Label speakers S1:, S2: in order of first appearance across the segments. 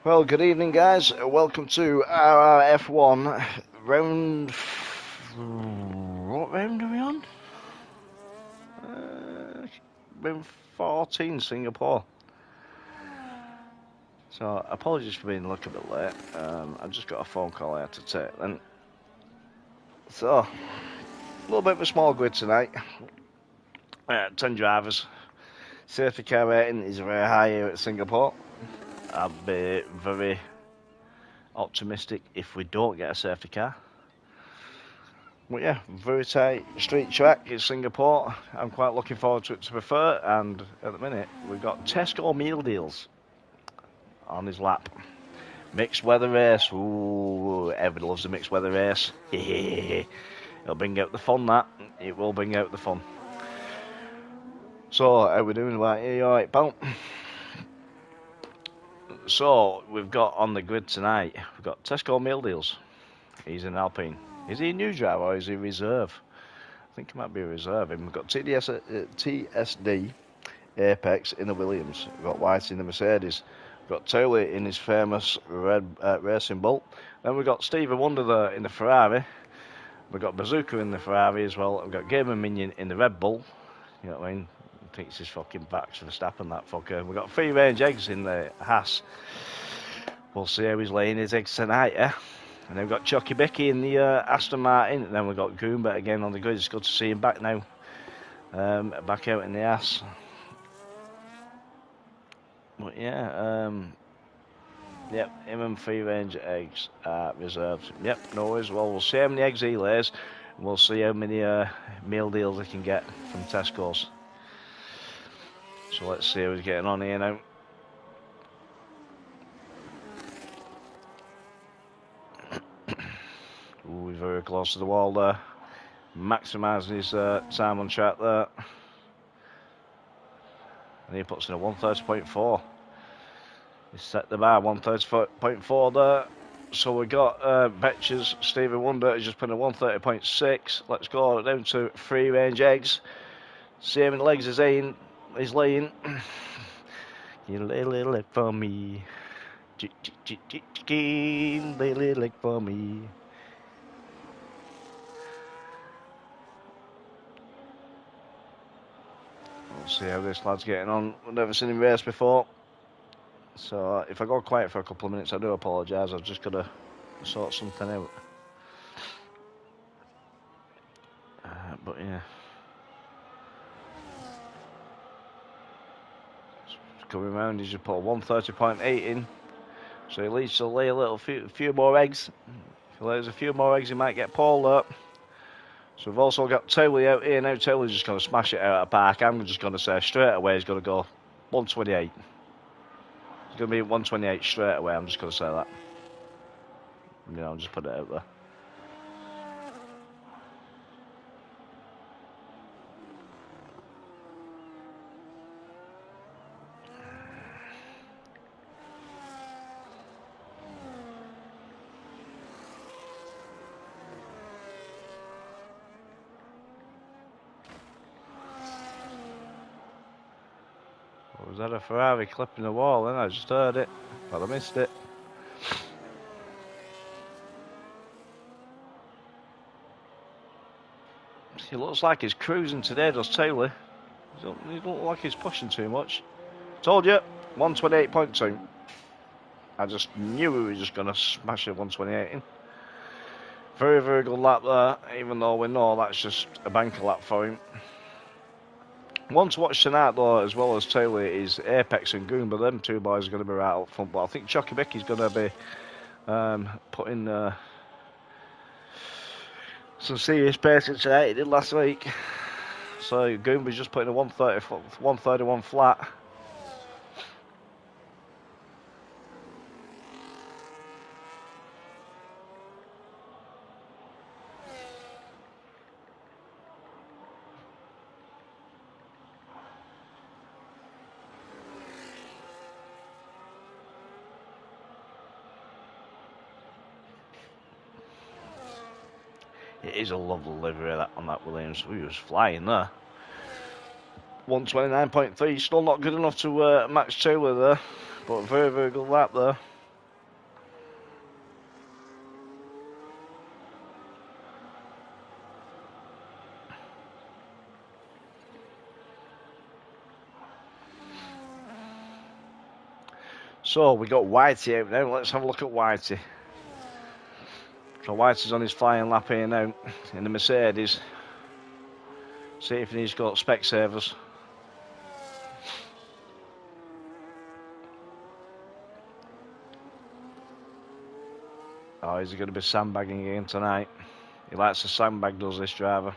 S1: Well, good evening, guys. Welcome to RRF1 round. What round are we on? Round 14, Singapore. So, apologies for being a little bit late. I just got a phone call I had to take then. So, a little bit of a small grid tonight. 10 drivers. Safety car rating is very high here at Singapore. I'll be very optimistic if we don't get a safety car. But yeah, very tight street track in Singapore. I'm quite looking forward to it, to be fair. And at the minute, we've got Tesco meal deals on his lap. Mixed weather race. Ooh, everybody loves a mixed weather race. It'll bring out the fun, that. It will bring out the fun. So, how we doing? Right, you alright, pal? So, we've got on the grid tonight, we've got Tesco meal deals. He's in Alpine. Is he a new driver or is he reserve? I think he might be a reserve. And we've got TSD Apex in the Williams. We've got White in the Mercedes. We've got Taylor in his famous red Racing Bull. Then we've got Stevie Wonder there in the Ferrari. We've got Bazooka in the Ferrari as well. We've got Gamer Minion in the Red Bull. You know what I mean? I think it's his fucking backs for Verstappen, that fucker. We've got Free Range Eggs in the Haas. We'll see how he's laying his eggs tonight, eh? And then we've got Chucky Becky in the Aston Martin. And then we've got Goomba again on the grid. It's good to see him back now. Back out in the ass. But yeah, yep, him and Free Range Eggs are reserved. Yep, no worries. Well, we'll see how many eggs he lays. And we'll see how many meal deals he can get from Tesco's. So let's see how he's getting on here now. Ooh, he's very close to the wall there. Maximising his time on track there. And he puts in a 130.4. He's set the bar 130.4 there. So we got Betches, Stevie Wonder has just put in a 130.6. Let's go down to Free Range Eggs. See how many legs he's laying. You lay a little leg for me. Lay a little leg for me. We'll see how this lad's getting on. I've never seen him race before. So if I go quiet for a couple of minutes, I do apologise. I've just got to sort something out. But yeah. Coming round, he's just put a 130.8 in. So he needs to lay a few more eggs. If he lays a few more eggs, he might get Paul up. So we've also got Taylor out here now. Taylor's just going to smash it out of the park. I'm just going to say straight away he's going to go 128. It's going to be 128 straight away. I'm just going to say that. You know, just put it out there. Was that a Ferrari clipping the wall? Then I just heard it, but I missed it. He looks like he's cruising today, does Taylor? He don't look like he's pushing too much. Told you, 128.2. I just knew he was just going to smash it 128 in. Very, very good lap there, even though we know that's just a banker lap for him. One to watch tonight, though, as well as Taylor, is Apex and Goon, but them two boys are going to be right up front. But I think Chucky Becky's going to be putting some serious pace in tonight. He did last week. So Goomba's just putting a 131 flat. It is a lovely livery on that Williams. We was flying there. 129.3, still not good enough to match Taylor there, but very, very good lap there. So we got Whitey out now. Let's have a look at Whitey. So Whitey's on his flying lap here now in the Mercedes. See if he's got spec savers. Oh, is he going to be sandbagging again tonight? He likes to sandbag, does this driver?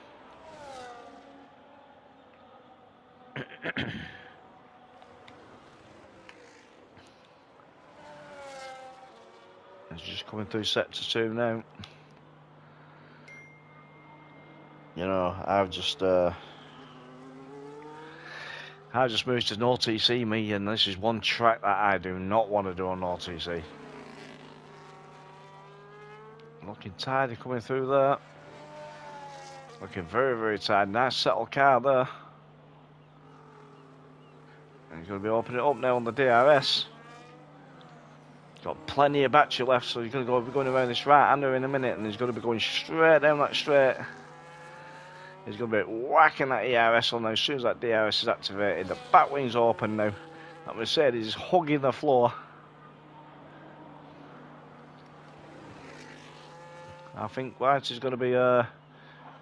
S1: He's just coming through sector 2 now. You know, I've just moved to an OTC, me, and this is one track that I do not want to do on OTC. Looking tidy coming through there. Looking very, very tidy. Nice settled car there. And he's going to be opening it up now on the DRS. He's got plenty of battery left, so he's going to be going around this right-hander in a minute, and he's going to be going straight down that straight. He's going to be whacking that ERS on now. As soon as that DRS is activated, the back wing's open now. That Mercedes is hugging the floor. I think White is going to be around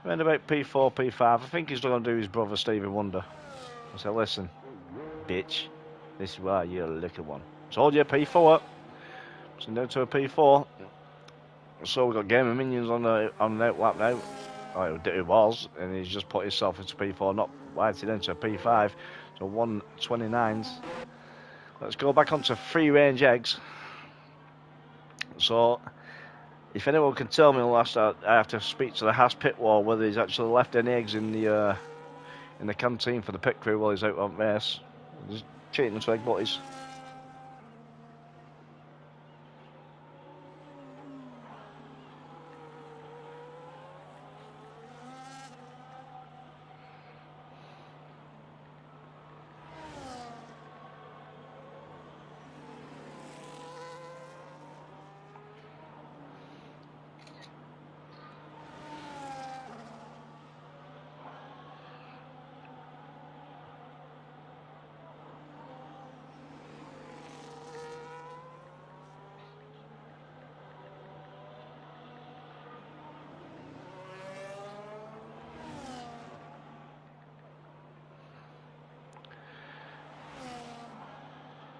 S1: about P4, P5. I think he's going to do his brother Stevie Wonder. I said, listen, bitch, this is why you're a little one. Told you P4. So down to a P4. So we've got Game of Minions on the outlap now. Oh, it was, and he's just put himself into P4, not Whitey into a P5. So 129s. Let's go back onto free range eggs. So if anyone can tell me, I have to speak to the Haas pit wall whether he's actually left any eggs in the canteen for the pit crew while he's out on race. He's treating them to egg butties.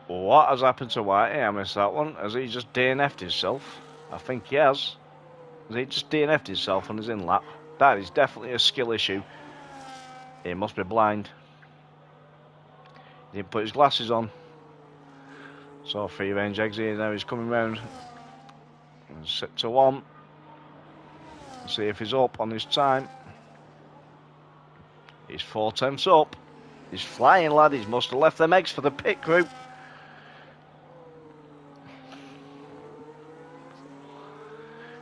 S1: What has happened to Whitey? I missed that one. Has he just DNF'd himself? I think he has. Has he just DNF'd himself on his in-lap? That is definitely a skill issue. He must be blind. He didn't put his glasses on. So free range eggs here now. He's coming round. Set to 1. See if he's up on his time. He's 4 tenths up. He's flying, lad. He must have left them eggs for the pit crew.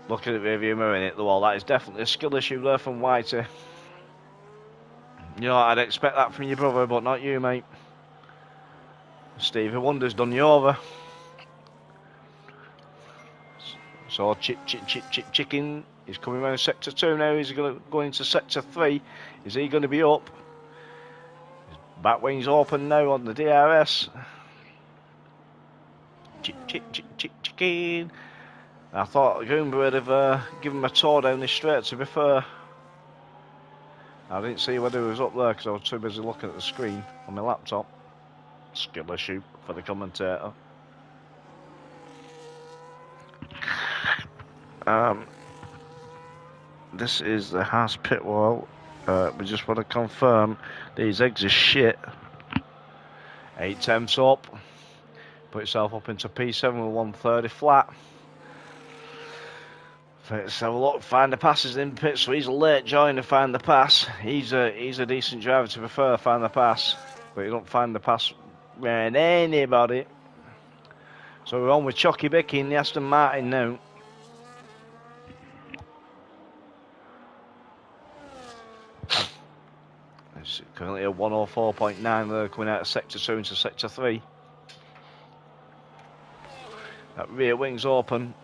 S1: Looking at the rearview mirror and hit the wall. That is definitely a skill issue there from Whitey. You know, I'd expect that from your brother, but not you, mate. Stevie Wonder's done you over. So chicken. He's coming around sector 2 now. He's going to go into sector 3. Is he going to be up? His back wing's open now on the DRS. Chicken. I thought Goomba would have given him a tour down this straight, to be fair. I didn't see whether he was up there because I was too busy looking at the screen on my laptop. Skill issue for the commentator. This is the Haas pit wall. We just want to confirm these eggs are shit. 8 tenths up. Put yourself up into P7 with 130 flat. Let's have a look. Find the passes in pit, so he's a late join to find the pass. He's a decent driver, to be fair, find the pass, but he don't find the pass around anybody. So we're on with Chucky Bicky in the Aston Martin now. It's currently a 104.9 there, coming out of sector 2 into sector 3. That rear wing's open.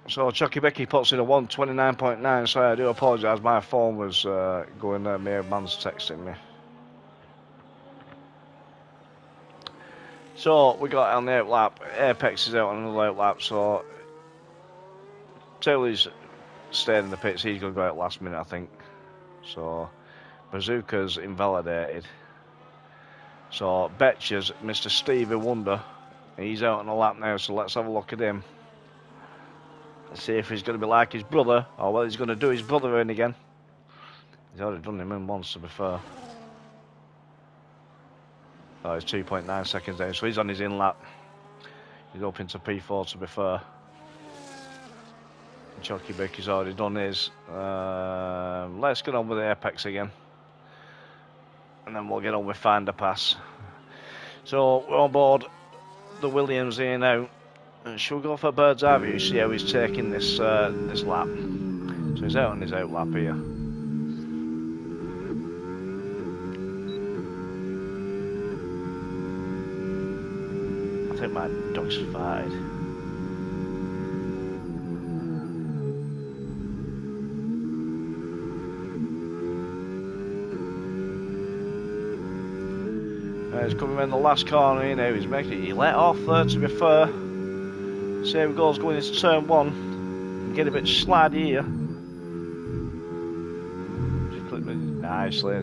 S1: So Chucky Becky puts in a 1:29.9. Sorry, I do apologise. My phone was going there. My man's texting me. So we got on the out lap. Apex is out on another out lap. So Taylor's staying in the pits. He's going to go out last minute, I think. So Bazooka's invalidated. So Betcher's Mr. Stevie Wonder. He's out on the lap now. So let's have a look at him. Let's see if he's going to be like his brother, or whether he's going to do his brother in again. He's already done him in once, to be fair. Oh, he's 2.9 seconds down, so he's on his in lap. He's up into P4, to be fair. Chucky Baker's already done his. Let's get on with the Apex again. And then we'll get on with Find a Pass. So we're on board the Williams here now. Shall we go for a bird's eye view, see how he's taking this this lap? So he's out on his out lap here. I think my dog's fired. He's coming in the last corner here now. He's making it. He let off there, to be fair. See how he goes going into turn one. Get a bit slidey here. Just clip it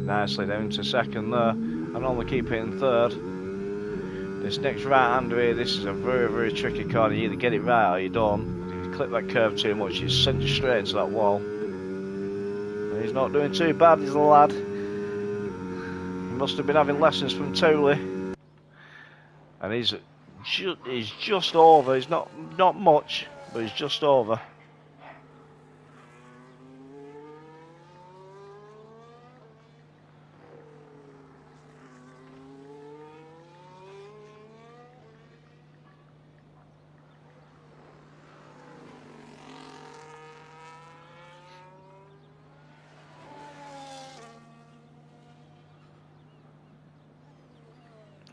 S1: nicely down to second there. And only keep it in third. This next right-hander here, this is a very, very tricky corner. You either get it right or you don't. If you clip that curve too much, you send you straight into that wall. And he's not doing too bad, he's a lad. He must have been having lessons from Tooley. And he's just over. He's not much, but he's just over.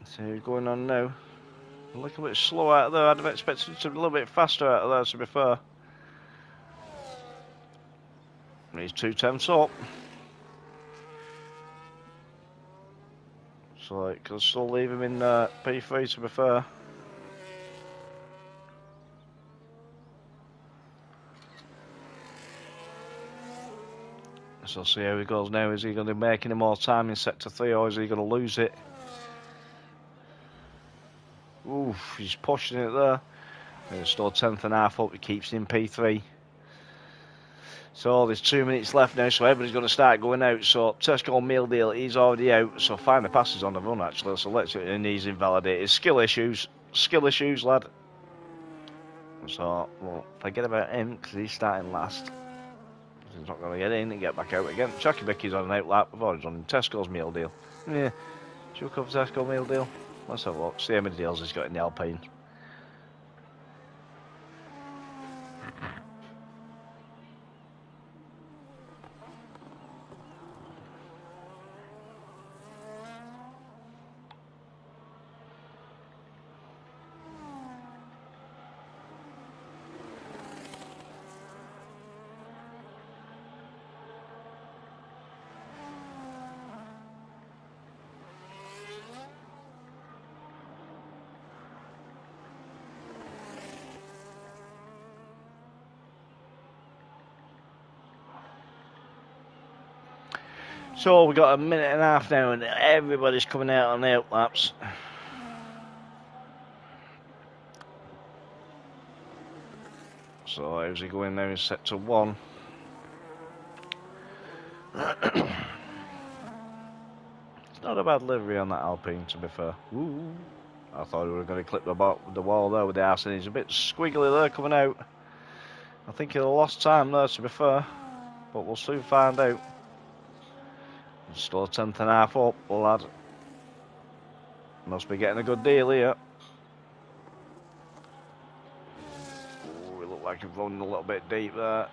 S1: So he's going on now. A little bit slow out there. I'd have expected it to be a little bit faster out of there, to be fair. He's 2/10 up. So it could still leave him in P3, to be fair. So see how he goes now. Is he going to be making him more time in sector 3, or is he going to lose it? Oof, he's pushing it there. He's still 10th and a half up. He keeps in P3. So there's 2 minutes left now, so everybody's going to start going out. So Tesco Meal Deal, he's already out. So Find the Pass is on the run, actually. So let's get in. He's invalidated. Skill issues, lad. So we'll forget about him because he's starting last. He's not going to get in and get back out again. Chucky Becky's on an out lap. We've already done Tesco's Meal Deal. Yeah, should we cover Tesco Meal Deal? Let's have a look. See how many deals he's got in the Alpine. So we've got a minute and a half now and everybody's coming out on the out laps. So how's he going now in sector 1? It's not a bad livery on that Alpine, to be fair. Ooh. I thought we were going to clip the wall there with the arse, and he's a bit squiggly there coming out. I think he'll have lost time there, to be fair, but we'll soon find out. Still 10th and a half up, lad. Must be getting a good deal here. Ooh, we look like we've run a little bit deep there.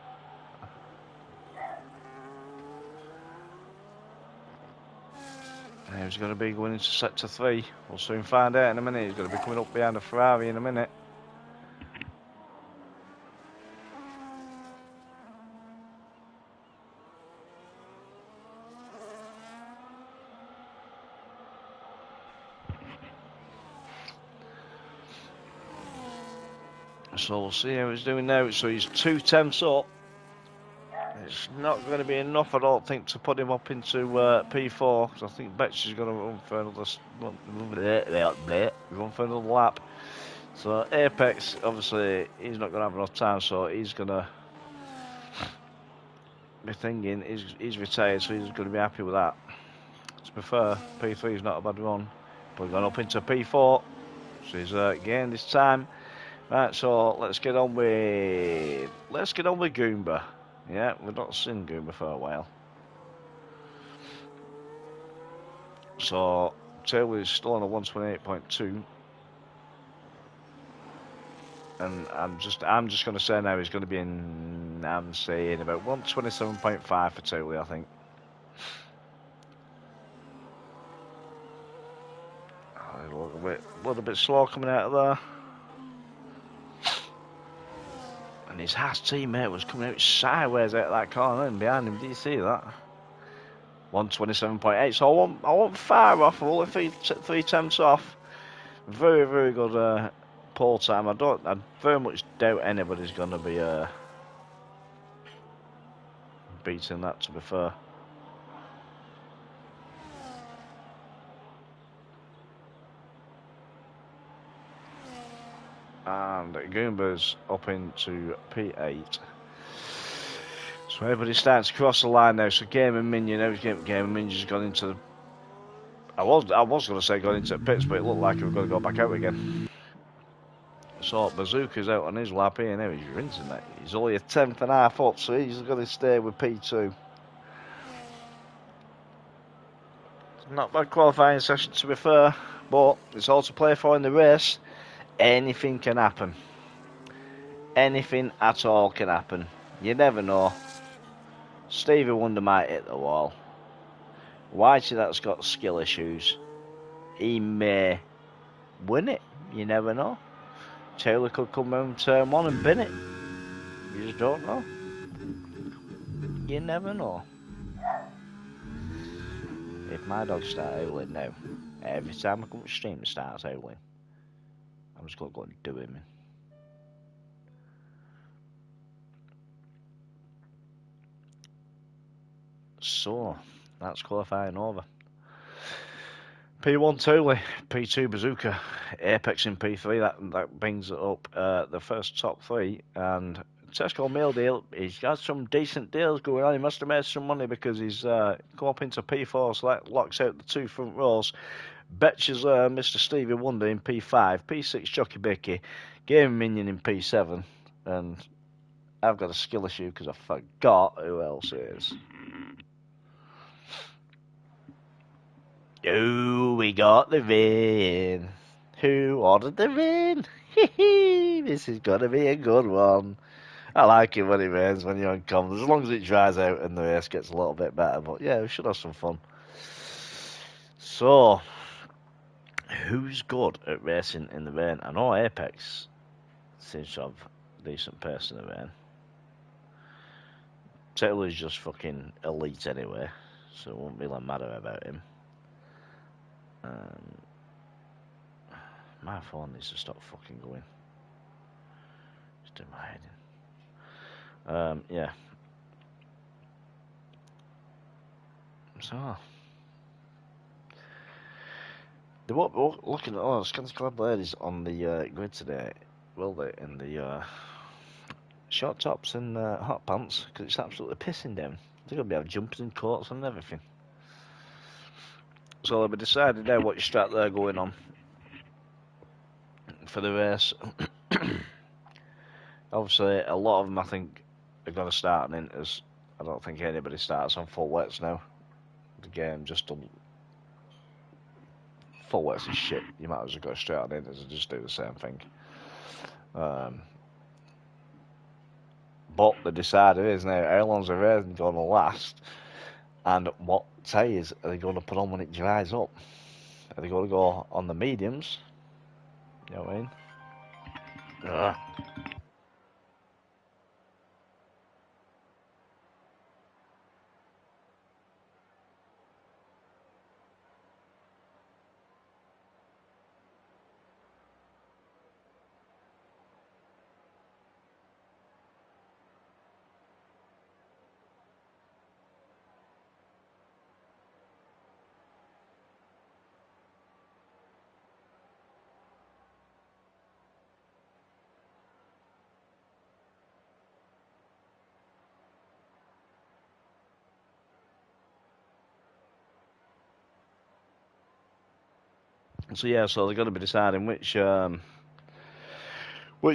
S1: And he's going to be going into sector 3. We'll soon find out in a minute. He's going to be coming up behind a Ferrari in a minute. So we'll see how he's doing now. So he's 2 tenths up. It's not going to be enough, I don't think, to put him up into P4. Because I think Betch is going to run for another lap. So Apex, obviously, he's not going to have enough time, so he's going to be thinking he's retired, so he's going to be happy with that. To be fair, P3 is not a bad run, but we've gone up into P4, so he's gained his time. Right, so let's get on with Goomba. Yeah, we've not seen Goomba for a while. So Taylor is still on a 128.2. And I'm just going to say now he's going to be in, I'm saying about 127.5 for Taylor, I think. A little bit slow coming out of there. And his Haas teammate was coming out sideways out of that corner and behind him. Did you see that? 127.8. So I want far off. Only three tenths off. Very, very good pole time. I very much doubt anybody's going to be beating that, to be fair. And Goomba's up into P8. So everybody's starting to cross the line now. So Game and Minion, Game and Minion's gone into the... I was going to say gone into the pits, but it looked like he was going to go back out again. So Bazooka's out on his lap here now. He's rinsing that. He's only a tenth and a half up, so he's going to stay with P2. Not bad qualifying session, to be fair, but it's all to play for in the race. Anything can happen. Anything at all can happen. You never know. Stevie Wonder might hit the wall. Whitey that's got skill issues. He may win it. You never know. Taylor could come around turn one and bin it. You just don't know. You never know. If my dog starts howling now, every time I come to stream and starts howling, I'm just going to go and do him in. So, that's qualifying over. P1 Tooley, P2 Bazooka, Apex in P3, that brings it up the first top three. And Tesco Meal Deal, he's got some decent deals going on. He must have made some money because he's come up into P4, so that locks out the two front rows. Betches Mr. Stevie Wonder in P5, P6 Jockey Bicky, Game Minion in P7, and I've got a skill issue because I forgot who else it is. Oh, we got the rain. Who ordered the rain? This is going to be a good one. I like it when it rains, when you're on comms, as long as it dries out and the race gets a little bit better. But yeah, we should have some fun. So, who's good at racing in the rain? I know Apex seems to have decent pace in the rain. Taylor's just fucking elite anyway, so it won't really matter about him. My phone needs to stop fucking going. Just do my head in. Yeah. So, they won't be looking at all Scans Club ladies on the grid today, will they? In the short tops and hot pants, because it's absolutely pissing down. They're going to be having jumpers and coats and everything. So they'll be deciding now what strat they're going on for the race. Obviously, a lot of them, I think, are going to start on inters. I don't think anybody starts on full wets now. The game just don't... Full wets is shit. You might as well go straight on inters and just do the same thing. But the decider is now, how long's the race going to last? And what tyres are they going to put on when it dries up? Are they going to go on the mediums? You know what I mean? Ugh. So yeah, so they're going to be deciding which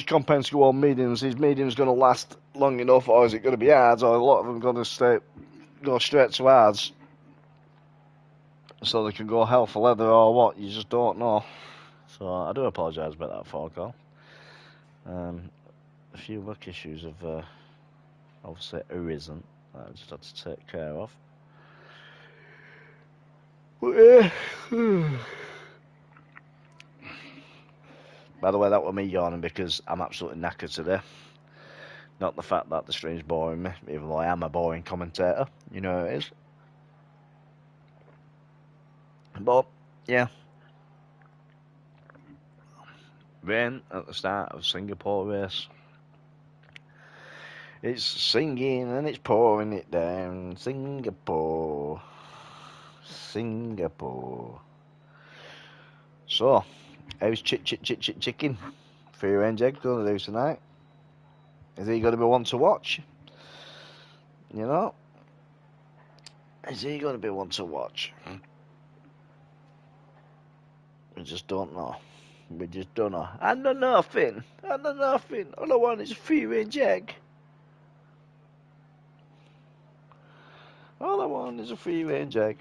S1: compounds go on mediums. Is mediums going to last long enough, or is it going to be hards, or a lot of them going to go straight to hards, so they can go hell for leather, or what? You just don't know. So I do apologise about that phone call. A few work issues have obviously arisen that I just had to take care of. But, by the way, that was me yawning because I'm absolutely knackered today. Not the fact that the stream's boring me, even though I am a boring commentator. You know how it is. But, yeah. Rain at the start of Singapore race. It's singing and it's pouring it down. Singapore. Singapore. So, how's Chicken? Free range egg going to do tonight? Is he going to be one to watch? You know? Is he going to be one to watch? We just don't know. We just don't know. I know nothing. I know nothing. All I want is a free range egg. All I want is a free range egg.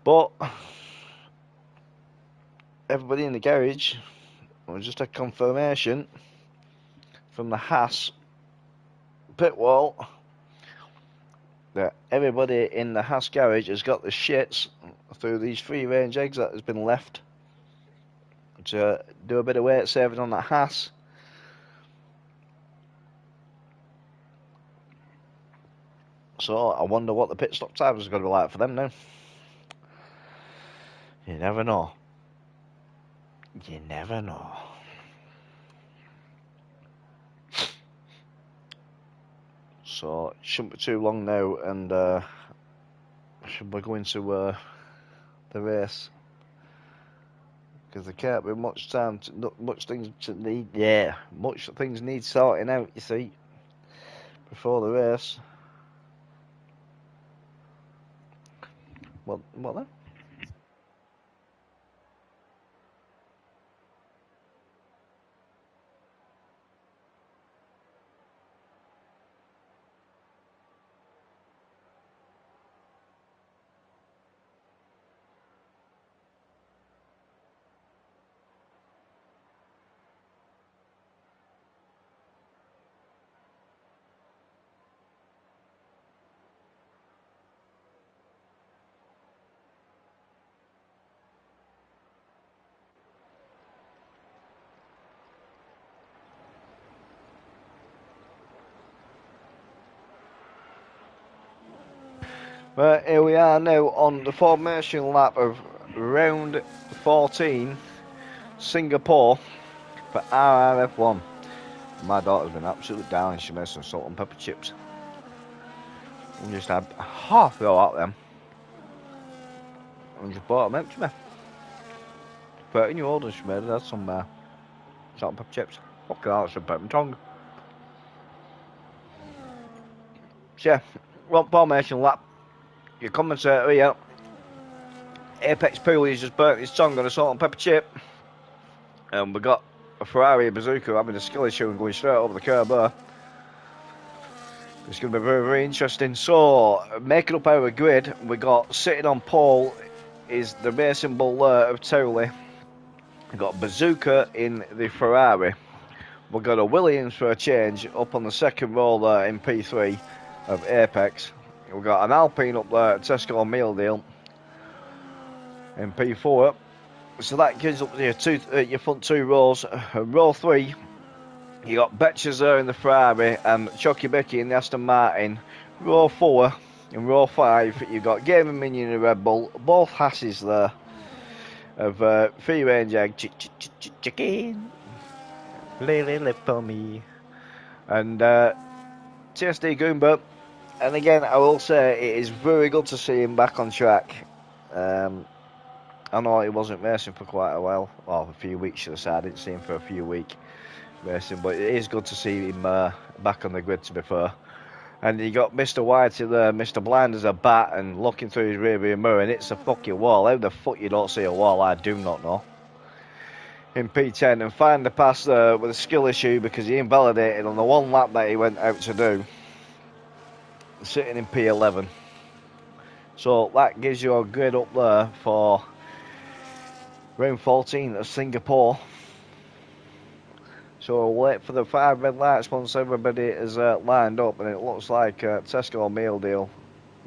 S1: But everybody in the garage, we just had confirmation from the Haas pit wall that everybody in the Haas garage has got the shits through these free range eggs that has been left to do a bit of weight saving on that Haas. So I wonder what the pit stop times are going to be like for them now. You never know. You never know. So it shouldn't be too long now, and should we go into the race? Because there can't be much time, much things need sorting out. You see, before the race. What then? Right, here we are now on the formation lap of round 14, Singapore, for RRF1. My daughter's been absolutely down and she made some salt and pepper chips. And just had half roll out of them. And just bought them out to me. 13-year-old and she made had some salt and pepper chips. Fucking hell, it's a bit of tongue. So yeah, well, formation lap. Your commentator here, Apex Pooley's just burnt his tongue on a salt and pepper chip. And we got a Ferrari Bazooka having a skill issue and going straight over the curb there. It's going to be very, very interesting. So, making up our grid, we got sitting on pole is the racing bull there of Towley. We've got Bazooka in the Ferrari. We've got a Williams for a change up on the second row there in P3 of Apex. We've got an Alpine up there at Tesco Meal in P4. So that gives up your front two rows. Row 3, you got Betches there in the Ferrari and Chucky Bicky in the Aston Martin. Row 4 and row 5, you've got Game and Minion in the Red Bull. Both Hasses there of free range egg chicken. Lily for me. And TSD Goomba. And again, I will say it is very good to see him back on track. I know he wasn't racing for quite a while, or a few weeks, should I say. I didn't see him for a few weeks racing, but it is good to see him back on the grid, to be fair. And you got Mr. Whitey there, Mr. Blind as a bat, and looking through his rearview mirror, and it's a fucking wall. How the fuck you don't see a wall, I do not know. In P10, and find the pass there with a skill issue because he invalidated on the one lap that he went out to do. Sitting in P11. So that gives you a grid up there for round 14 of Singapore. So we'll wait for the 5 red lights once everybody is lined up, and it looks like Tesco Meal Deal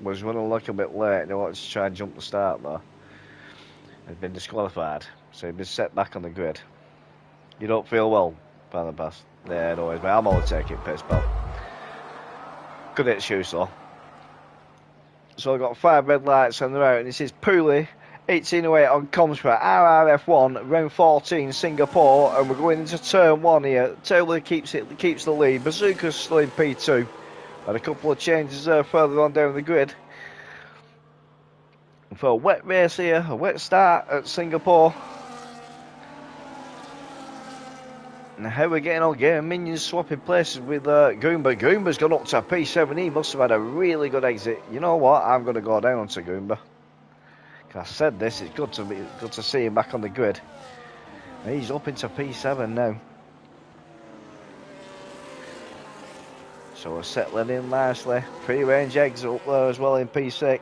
S1: was running a little bit late and he wanted to try and jump the start there. He's been disqualified, so he's been set back on the grid. You don't feel well, by the pass. Yeah, no worries, mate. I'm only taking piss, pal. Good excuse though. So I've got 5 red lights on the road, and this is Pooley. 1808 on comms for RRF1, round 14, Singapore, and we're going into turn 1 here. Taylor keeps the lead. Bazooka's still in P2. And a couple of changes there further on down the grid. For a wet race here, a wet start at Singapore. And how we're getting on game, Minions swapping places with Goomba. Goomba's gone up to P7. He must have had a really good exit. You know what? I'm going to go down to Goomba. I said this, it's good to see him back on the grid. He's up into P7 now. So we're settling in nicely. Free range eggs up there as well in P6.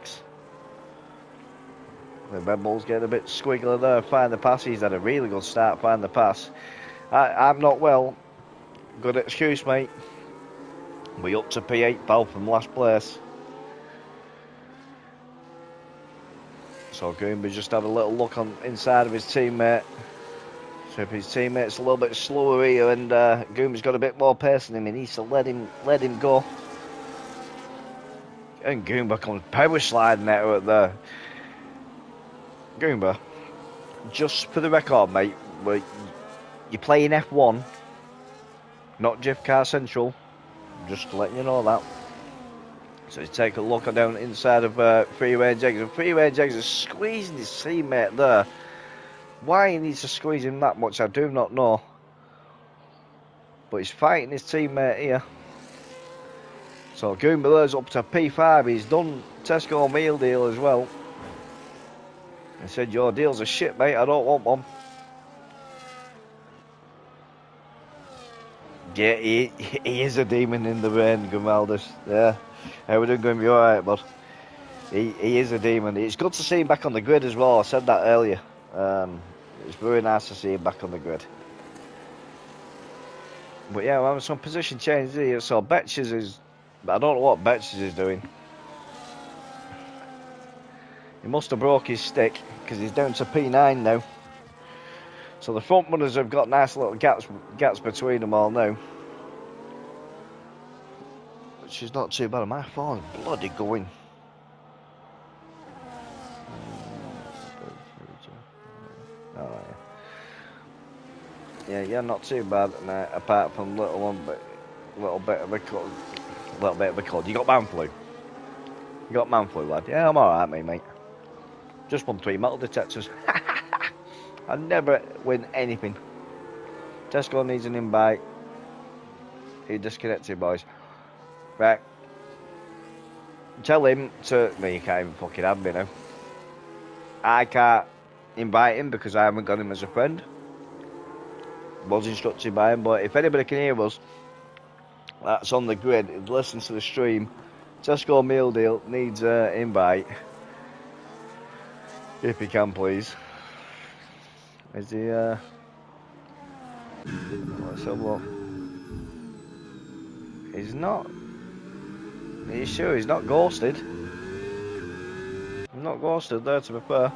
S1: The Red Bull's getting a bit squiggly there. Find the pass. He's had a really good start. Find the pass. I'm not well. Good excuse, mate. We up to P8, pal, from last place. So Goomba just had a little look on inside of his teammate. So if his teammate's a little bit slower here and Goomba's got a bit more pace than him, he needs to let him go. And Goomba comes power sliding out at there. Goomba, just for the record, mate, you're playing F1, not Drift Car Central. Just to let you know that. So you take a look down inside of Free Range Eggs. And Free Range Eggs is squeezing his teammate there. Why he needs to squeeze him that much, I do not know. But he's fighting his teammate here. So Goomba there's up to P5. He's done Tesco Meal Deal as well. He said, your deal's a shit, mate. I don't want one. Yeah, he is a demon in the rain, Grimaldus. Yeah. Everything going to be alright, but he is a demon. It's good to see him back on the grid as well. I said that earlier. It's very nice to see him back on the grid. But yeah, we're having some position changes here. So Betches is... I don't know what Betches is doing. He must have broke his stick because he's down to P9 now. So the front runners have got nice little gaps between them all now. Which is not too bad. My phone's bloody going. Oh, yeah, not too bad. Apart from little bit of a cold. You got man flu. You got man flu, lad. Yeah, I'm alright, mate. Just won 3 metal detectors. I never win anything. Tesco needs an invite. He disconnected, boys. Right. Tell him to... No, you can't even fucking have me now. I can't invite him because I haven't got him as a friend. Was instructed by him, but if anybody can hear us, that's on the grid, listen to the stream. Tesco Meal Deal needs an invite. If he can, please. Is he, let's have a look. He's not. Are you sure he's not ghosted? I'm not ghosted there, to be fair.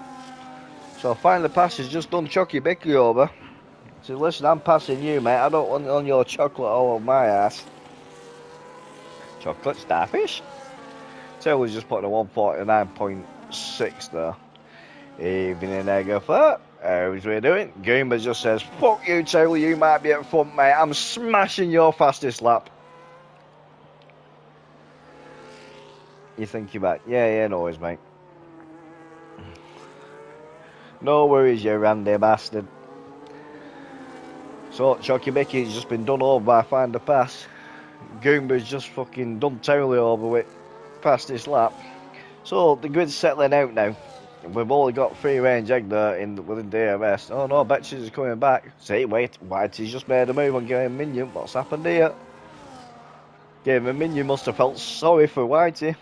S1: So finally passes just done Chucky Bicky over. So listen, I'm passing you, mate. I don't want it on your chocolate all over my ass. Chocolate starfish? Taylor's just putting a 149.6 there. Evening egg of that. How's we doing? Goomba just says, fuck you, Taylor, you might be at front, mate. I'm smashing your fastest lap. You think you're back? Yeah, no worries, mate. No worries, you randy bastard. So, Chucky Mickey's just been done over by Find the Pass. Goomba's just fucking done totally over with past this lap. So the grid's settling out now. We've only got free range egg there within DRS. Oh no, Betches is coming back. See, wait, Whitey's just made a move on Game Minion. What's happened here? Game Minion must have felt sorry for Whitey.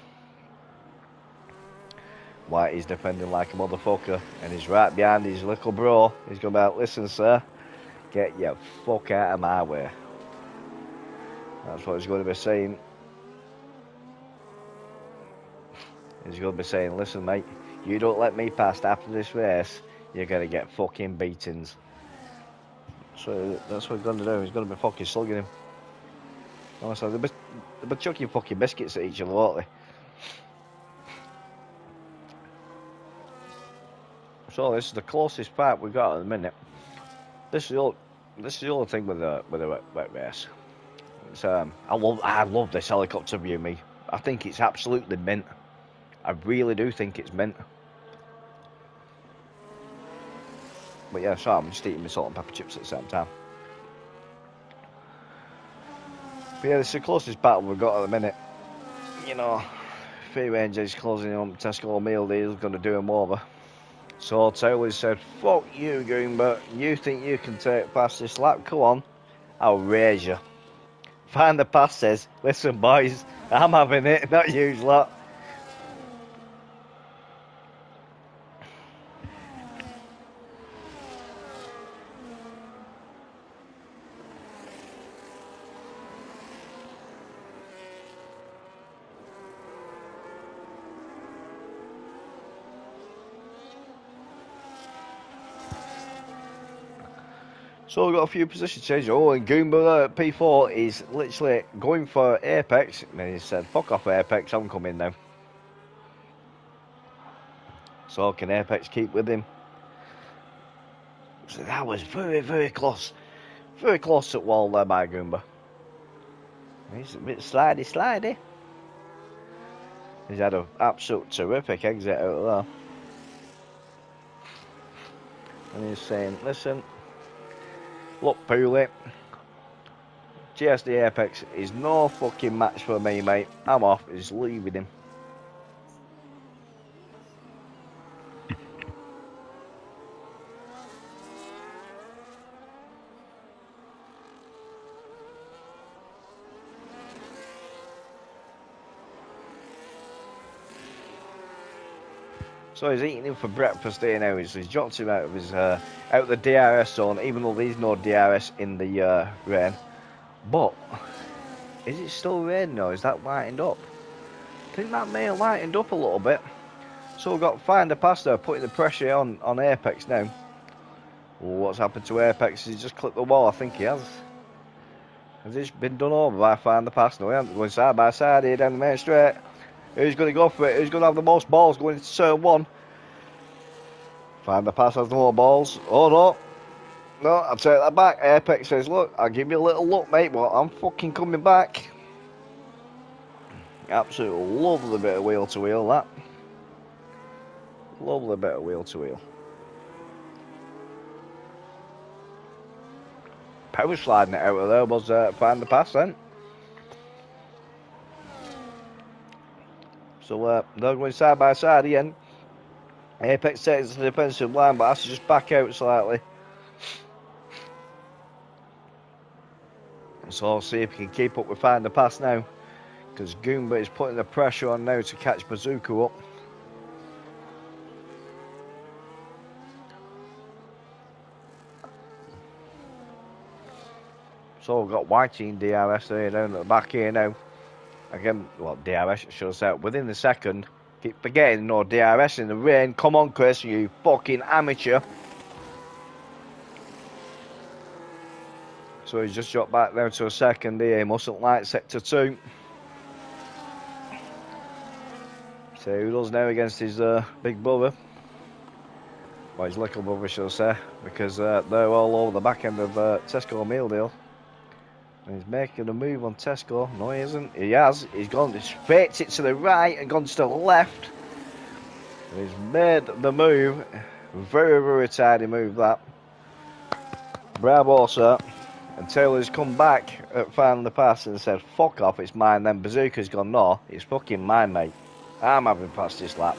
S1: Whitey's defending like a motherfucker, and he's right behind his little bro. He's going to be like, listen, sir, get your fuck out of my way. That's what he's going to be saying. He's going to be saying, listen, mate, you don't let me past after this race, you're going to get fucking beatings. So that's what he's going to do. He's going to be fucking slugging him. Honestly, they'll be chucking fucking biscuits at each other, won't they? So this is the closest part we've got at the minute. This is the only thing with the wet race. It's, I love this helicopter view. Me, I think it's absolutely mint. I really do think it's mint. But yeah, so I'm just eating my salt and pepper chips at the same time. But yeah, this is the closest battle we've got at the minute. You know, Free Range is closing on Tesco meal deal, going to do him over. So Taylor said, fuck you, Goomba. You think you can take past this lap? Come on, I'll raise you. Find the Pass says, listen boys, I'm having it, not you lot. So we've got a few position changes. Oh, and Goomba at P4 is literally going for Apex. And he said, fuck off Apex, I'm coming now. So can Apex keep with him? So that was very, very close. Very close at wall there by Goomba. He's a bit slidey. He's had an absolute terrific exit out of there. And he's saying, listen, look, Pooley, GSD Apex is no fucking match for me, mate. I'm off. Just leaving him. So he's eating him for breakfast here now. He's dropped him out of his out of the DRS zone, even though there's no DRS in the rain. But is it still raining or is that lightened up? I think that may have lightened up a little bit. So we've got Find the Pass there, putting the pressure on Apex now. Well, what's happened to Apex? He's just clipped the wall. I think he has. Has this been done over by Find the Pass? No, he hasn't. Going side by side here down the main straight. Who's going to go for it? Who's going to have the most balls going into turn one? Find the Pass has the more balls. Oh no. No, I'll take that back. Apex says, look, I'll give you a little look, mate, but I'm fucking coming back. Absolutely lovely bit of wheel to wheel, that. Lovely bit of wheel to wheel. Power sliding it out of there was Find the Pass then. So they're going side by side again. Apex takes the defensive line, but has to just back out slightly. So I'll see if he can keep up with Find the Pass now, because Goomba is putting the pressure on now to catch Bazooka up. So we've got Whitey in DRS there down at the back here now. Again, well, DRS shows out within the second. Keep forgetting no DRS in the rain. Come on, Chris, you fucking amateur. So he's just dropped back down to a second here. He mustn't like sector 2. So who does now against his big brother? Well, his little brother, shall I say, because they're all over the back end of Tesco meal deal. And he's making a move on Tesco. No, he isn't. He has. He's gone. He's faked it to the right and gone to the left. And he's made the move. Very, very tidy move, that. Bravo, sir. And Taylor's come back at final the pass and said, fuck off, it's mine. Then Bazooka's gone, no, it's fucking mine, mate. I'm having fastest lap.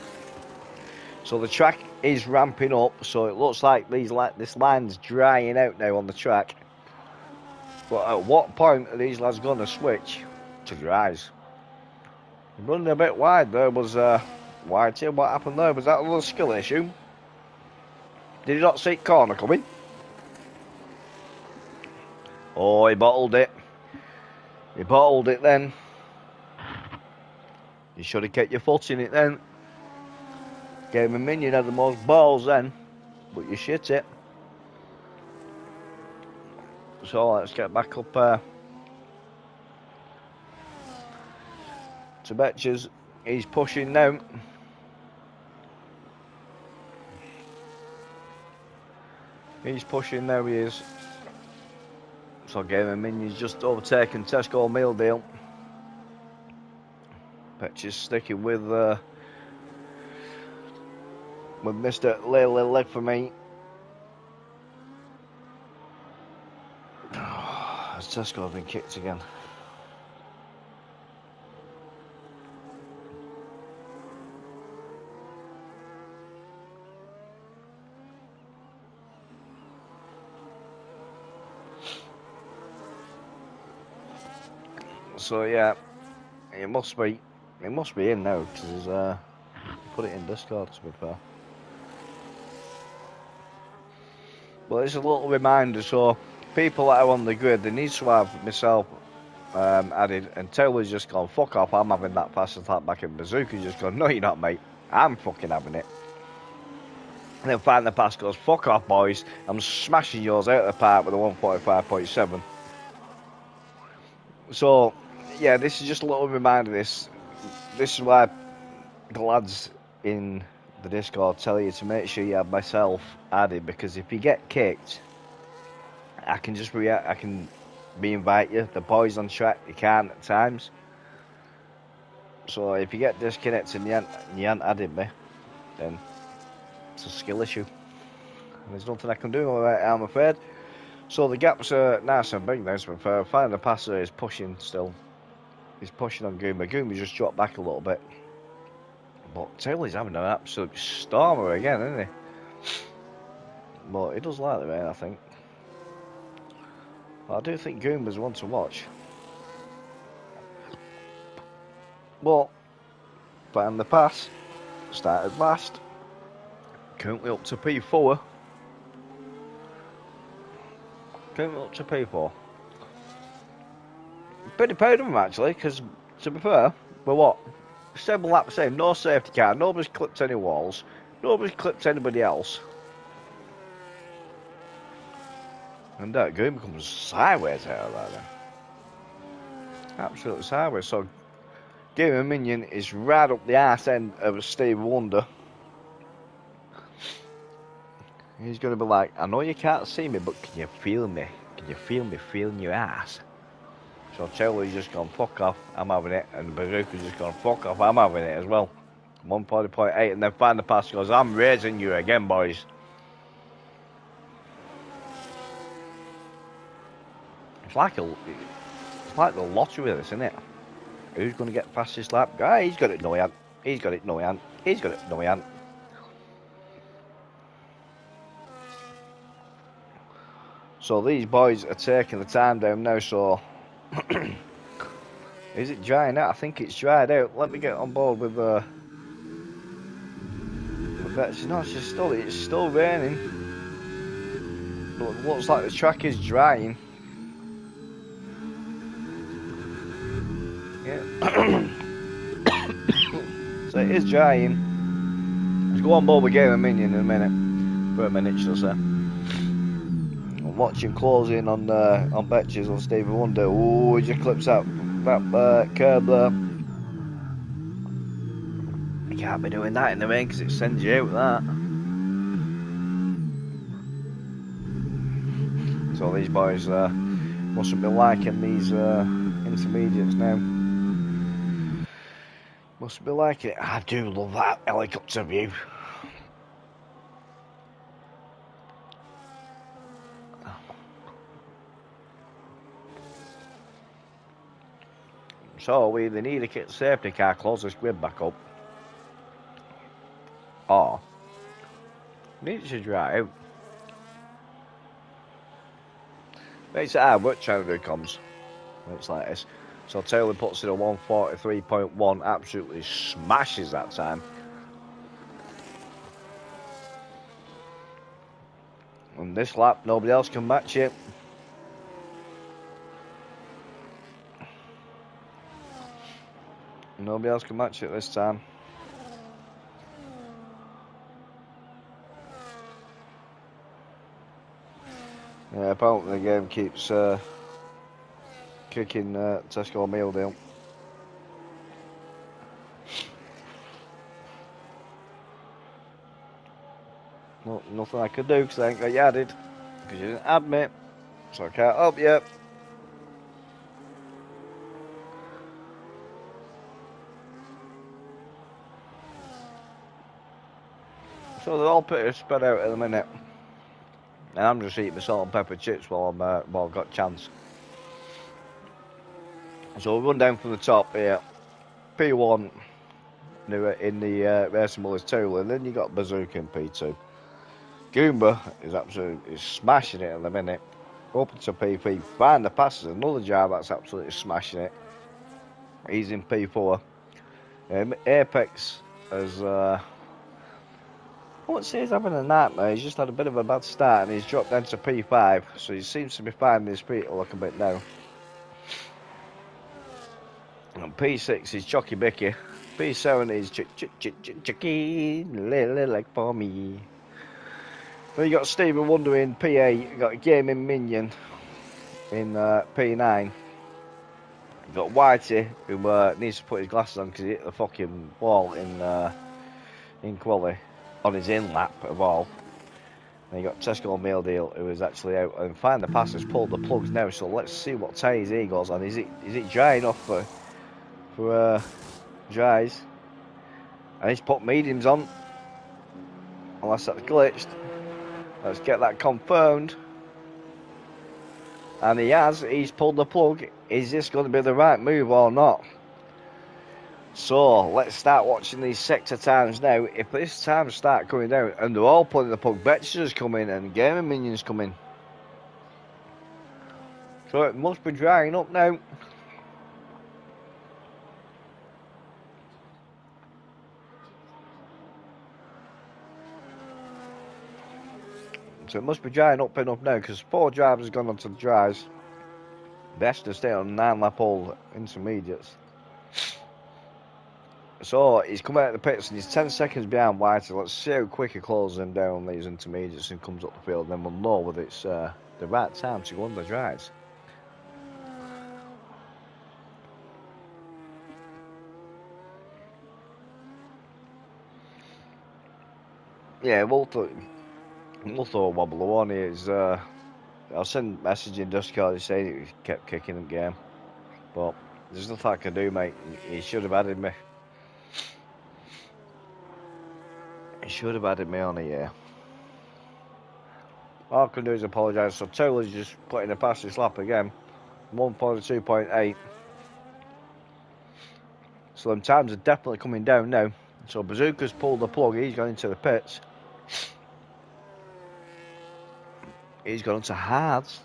S1: So the track is ramping up, so it looks like this line's drying out now on the track. But at what point are these lads going to switch to dries? Running a bit wide there was wide here. What happened there? Was that a little skill issue? Did he not see corner coming? Oh, he bottled it. He bottled it then. You should have kept your foot in it then. Gave him a minion, had the most balls then, but you shit it. So let's get back up to Betches. He's pushing now. He's pushing now, he is. So Game of Minions just overtaken Tesco Mealdale. Betches sticking with Mr. Lily Leg for me. Has Tesco been kicked again? So yeah, it must be in now because he's put it in Discord, to be fair. But it's a little reminder, so people that are on the grid, they need to have myself added, and Taylor's just gone, fuck off, I'm having that fastest lap back, and Bazooka's just gone, no you're not, mate, I'm fucking having it. And then Find the Pass goes, fuck off boys, I'm smashing yours out of the park with a 145.7. So yeah, this is just a little reminder. This is why the lads in the Discord tell you to make sure you have myself added, because if you get kicked, I can just I can re-invite you. The boys on track, you can't at times. So if you get disconnected and you ain't added me, then it's a skill issue. And there's nothing I can do about it, I'm afraid. So the gaps are nice and big now, to be fair. Find the Passer is pushing still. He's pushing on Goomba. Goomba just dropped back a little bit. But Taylor's having an absolute stormer again, isn't he? But he does like the rain, I think. But I do think Goomba's one to watch. But Find the Pass started last. Currently up to P4. Currently up to P4. Pretty proud of him actually, because to be fair, we're what? 7 laps in, no safety car, nobody's clipped any walls, nobody's clipped anybody else. And that Goomba comes sideways out of that then. Absolutely sideways. So Game of Minion is right up the arse end of Steve Wonder. He's going to be like, I know you can't see me, but can you feel me? Can you feel me feeling your ass? So Taylor's just gone, fuck off, I'm having it. And Bazooka's just gone, fuck off, I'm having it as well. 140.8, and then Find the Pass goes, I'm raising you again, boys. It's like the lottery with this, isn't it? Who's going to get fastest lap? Ah, he's got it, no he ain't. He's got it, no he ain't. He's got it, no he ain't. So these boys are taking the time down now, so... Is it drying out? I think it's dried out. Let me get on board with that. No, it's still raining. But it looks like the track is drying. Yeah. So it is drying. Let's go on board with Game of Minion in a minute. For a minute, shall I say. I'm watching closing on Betches on Stevie Wonder. Oh, he just clips out that curb there. You can't be doing that in the rain because it sends you out that. So these boys mustn't be liking these intermediates now. Must be liking it. I do love that helicopter view. So we either need a safety car, close this grid back up, or need to dry out. Makes it hard work trying to do comms. It's like this. So Taylor puts in a 143.1, absolutely smashes that time. And this lap, nobody else can match it. Nobody else can match it this time. Yeah, apparently the game keeps kicking Tesco meal deal. Well, nothing I could do because I ain't got you added. Because you didn't add me. So I can't help you. So they're all pretty spread out at the minute. And I'm just eating my salt and pepper chips while I've got a chance. So we'll run down from the top here. P1 in the racing bull is Tula, and then you got Bazooka in P2. Goomba is absolutely smashing it at the minute. Open to P3. Find the passes, another drive that's absolutely smashing it. He's in P4. Apex has, I wouldn't say he's having a nightmare, he's just had a bit of a bad start and he's dropped down to P5, so he seems to be finding his feet a little bit now. And P6 is Chucky Bicky. P7 is Chucky, little like for me. Then you got Stephen Wonder in P8, you got a Gaming Minion in P9. You've got Whitey, who needs to put his glasses on because he hit the fucking wall in quali, on his in lap of all. And you got Tesco Meal Deal, who is actually out, and Find the Pass has pulled the plugs now, so let's see what tyres he goes on. Is it dry enough for dries? And he's put mediums on, unless that's glitched. Let's get that confirmed. And he's pulled the plug. Is this going to be the right move or not? So let's start watching these sector times now. If this time start coming down, and they're all pulling the plug, Betcher's coming and Gaming Minion's coming. So it must be drying up now. So it must be drying up enough now, because 4 drivers have gone onto the dries. Best to stay on 9 lap all intermediates. So he's come out of the pits and he's 10 seconds behind Whitey. Let's see how quick he closes him down on these intermediates and comes up the field. Then we'll know whether it's the right time to go on the dries. Yeah, we'll throw a wobble on here. I'll send a message in Discord saying he kept kicking the game. But there's nothing I can do, mate. He should have added me. He should have added me on here. All I can do is apologise. So Taylor's just putting a past this lap again. 142.8. So them times are definitely coming down now. So Bazooka's pulled the plug. He's gone into the pits. He's gone into hards.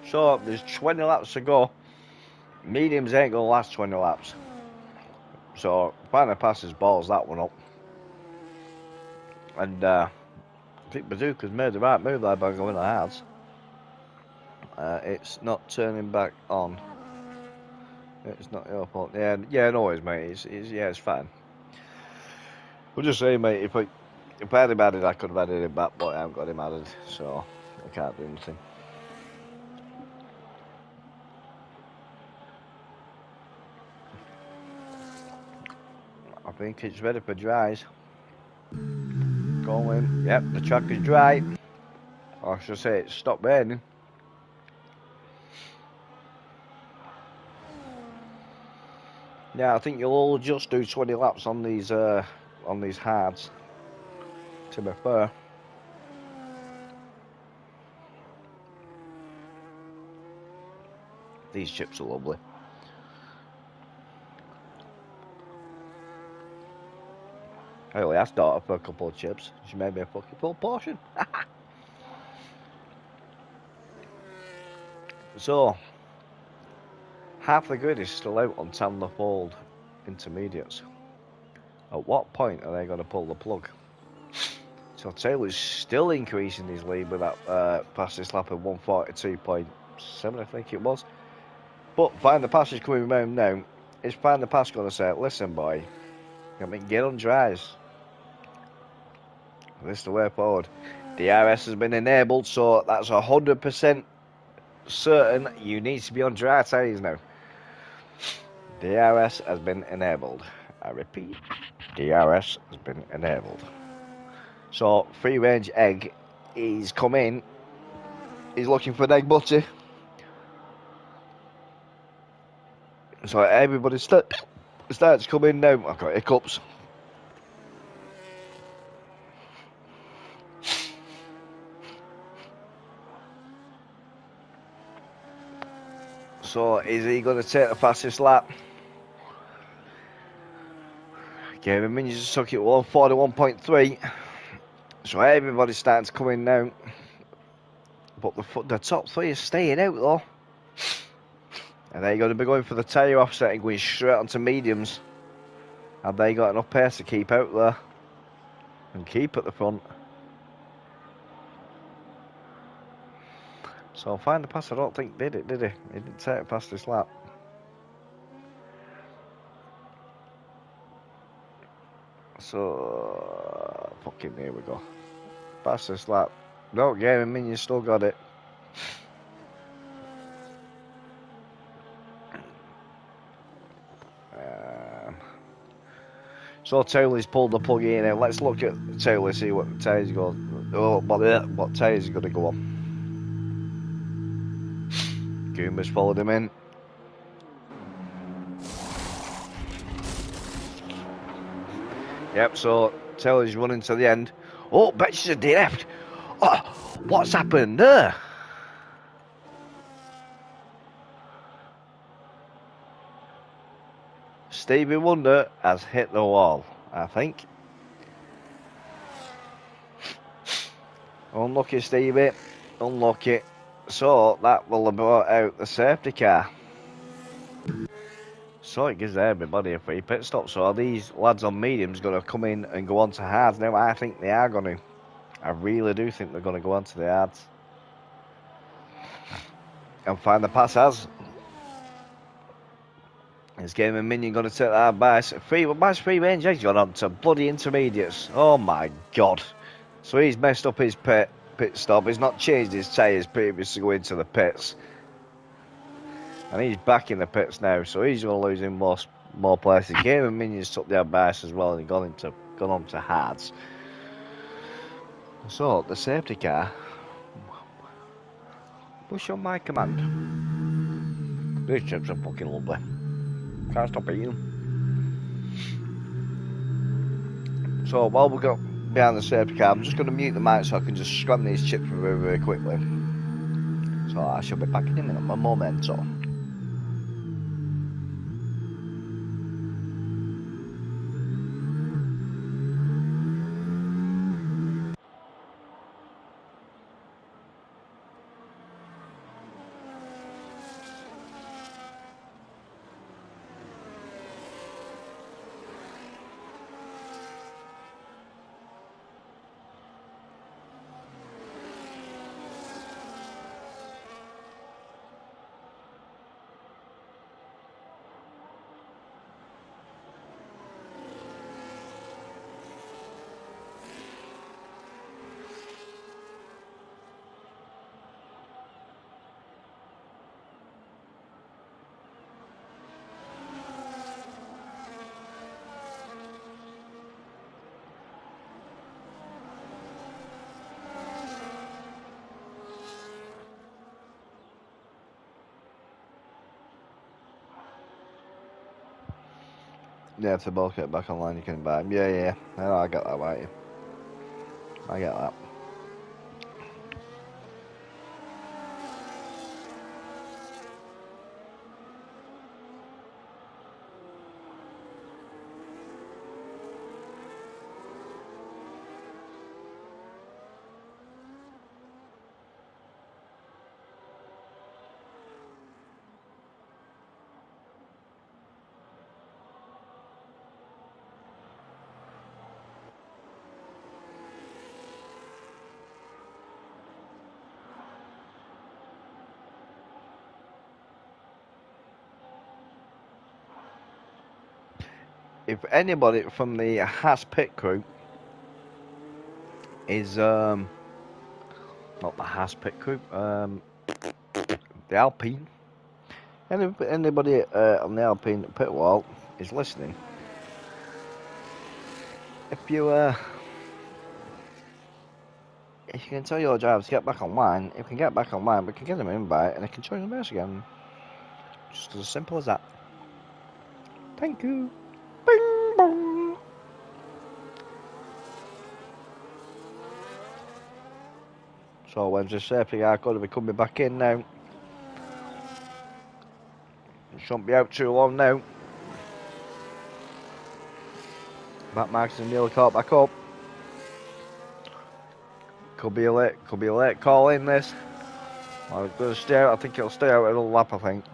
S1: So there's 20 laps to go. Mediums ain't going to last 20 laps. So Final Passes balls that one up. And I think Bazooka's made the right move there by going to hards. It's not turning back on. It's not your fault. Yeah, no worries, mate. It's fine. We'll just say, mate, if I had him added, I could have added him back, but I haven't got him added, so I can't do anything. I think it's ready for dries. Going. Yep, the track is dry. Or I should say it's stopped raining. Yeah, I think you'll all just do 20 laps on these hards. To be fair. these chips are lovely. I only asked daughter for a couple of chips. She made me a fucking full portion. So, half the grid is still out on Tanner Fold intermediates. At what point are they going to pull the plug? So Taylor's still increasing his lead with that fastest lap of 142.7, I think it was. But Find the Pass is coming round now. Is Find the Pass going to say, listen boy, get on dries. This is the way forward. DRS has been enabled, so that's 100% certain you need to be on dry tyres now. DRS has been enabled. I repeat, DRS has been enabled. So, free range egg, he's come in. He's looking for an egg butty. So everybody starts to come in now. I've got hiccups. So is he going to take the fastest lap? Gavin Minions just took it 141.3. So everybody's starting to come in now. But the top three are staying out though. And they're going to be going for the tyre offset and going straight onto mediums. Have they got enough pace to keep out there? And keep at the front? So Find the Pass I don't think did he? He didn't take it past this lap. So fucking here we go. Past this lap. No, Gaming Minion still got it. So Taylor's pulled the plug in now. Let's look at Taylor, see what the tyres go. Oh, what tyres is going to go on. Goomer's followed him in. Yep, so Taylor's running to the end. Oh, bet she's a DNF'd. Oh, what's happened there? Stevie Wonder has hit the wall, I think. Unlucky, Stevie. Unlucky. So that will have brought out the safety car. So it gives everybody a free pit stop. So are these lads on mediums going to come in and go on to hards? Now I think they are going to. I really do think they're going to go on to the hards. And Find the Pass has. Is Gaming Minion going to take that advice? Free range eggs gone on to bloody intermediates. Oh my god. So he's messed up his pit stop. He's not changed his tyres previous to going to the pits. And he's back in the pits now, so he's going to lose in more places. Gaming Minions took the advice as well and gone on to hards. So the safety car. Push on my command. These chips are fucking lovely. Can't stop eating them. So while we got behind the safety car, I'm just going to mute the mic so I can just scram these chips very, very quickly. So I shall be back in a minute, a momento. Yeah, if they both get back online, you can buy them. Yeah. No, I get that, right? I get that. if anybody from the Haas pit crew is not the Haas pit crew, the Alpine. Anybody on the Alpine pit wall is listening. If you can tell your drivers to get back online, if you can get back online, we can get them an invite and they can join the race again. Just as simple as that. Thank you. Bing bong. So when's the safety car going to be coming back in now? It shouldn't be out too long now. That marks and nearly caught back up. Could be a late call in this. I'm going to stay out. I think it'll stay out another lap, I think.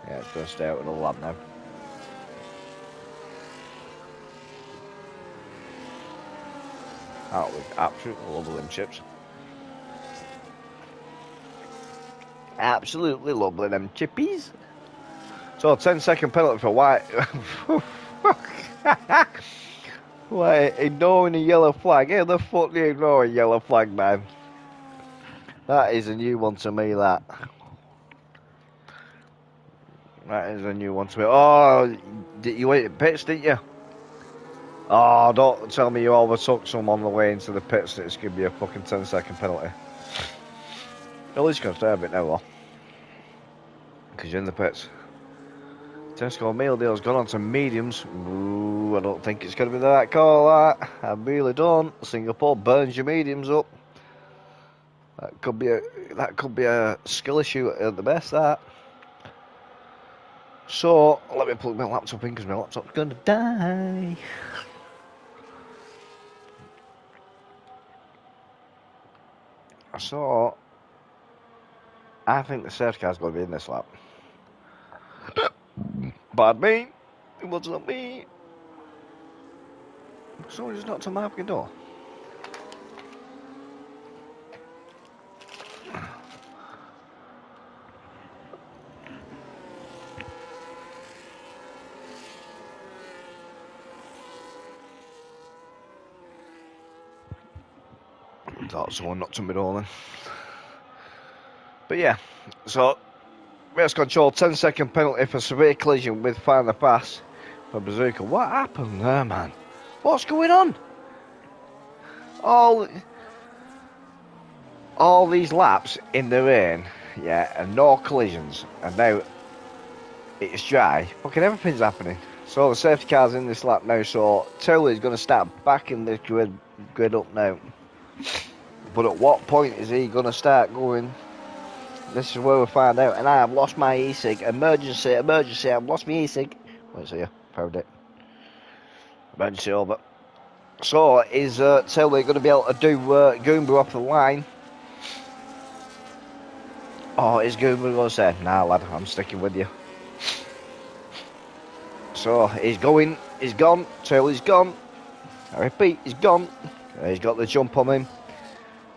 S1: Yeah, it's going to stay out another lap now. Oh, we absolutely love them chips. Absolutely lovely them chippies. So 10-second penalty for White. White ignoring a yellow flag. How the fuck do you ignore a yellow flag, man? That is a new one to me, that. That is a new one to me. Oh, you went in pits, didn't you? Oh, don't tell me you overtook someone on the way into the pits. It's going to be a fucking 10-second penalty. At least you're going to stay a bit now, though. Because you're in the pits. Tesco meal deal's gone on to mediums. Ooh, I don't think it's going to be the right call, that. I really don't. Singapore burns your mediums up. That could be a skill issue at the best, that. So, let me plug my laptop in because my laptop's going to die. So, I think the safety car's going to be in this lap. Bad me. It wasn't me. Someone just knocked on my fucking door. I thought someone knocked on my door then. But yeah, so race control, 10-second penalty for severe collision with Find the Pass for Bazooka. What happened there, man? What's going on? All these laps in the rain, yeah, and no collisions, and now it's dry. Fucking everything's happening. So the safety car's in this lap now, so Taylor's going to start backing the grid up now. But at what point is he going to start going? This is where we find out. And I have lost my e-cig. Emergency, emergency, I've lost my e-cig. Wait, see ya, found it. Emergency over. So, is Taylor going to be able to do Goomba off the line? Or is Goomba going to say, nah lad, I'm sticking with you. So, he's going, he's gone, Taylor's gone. I repeat, he's gone. He's got the jump on him.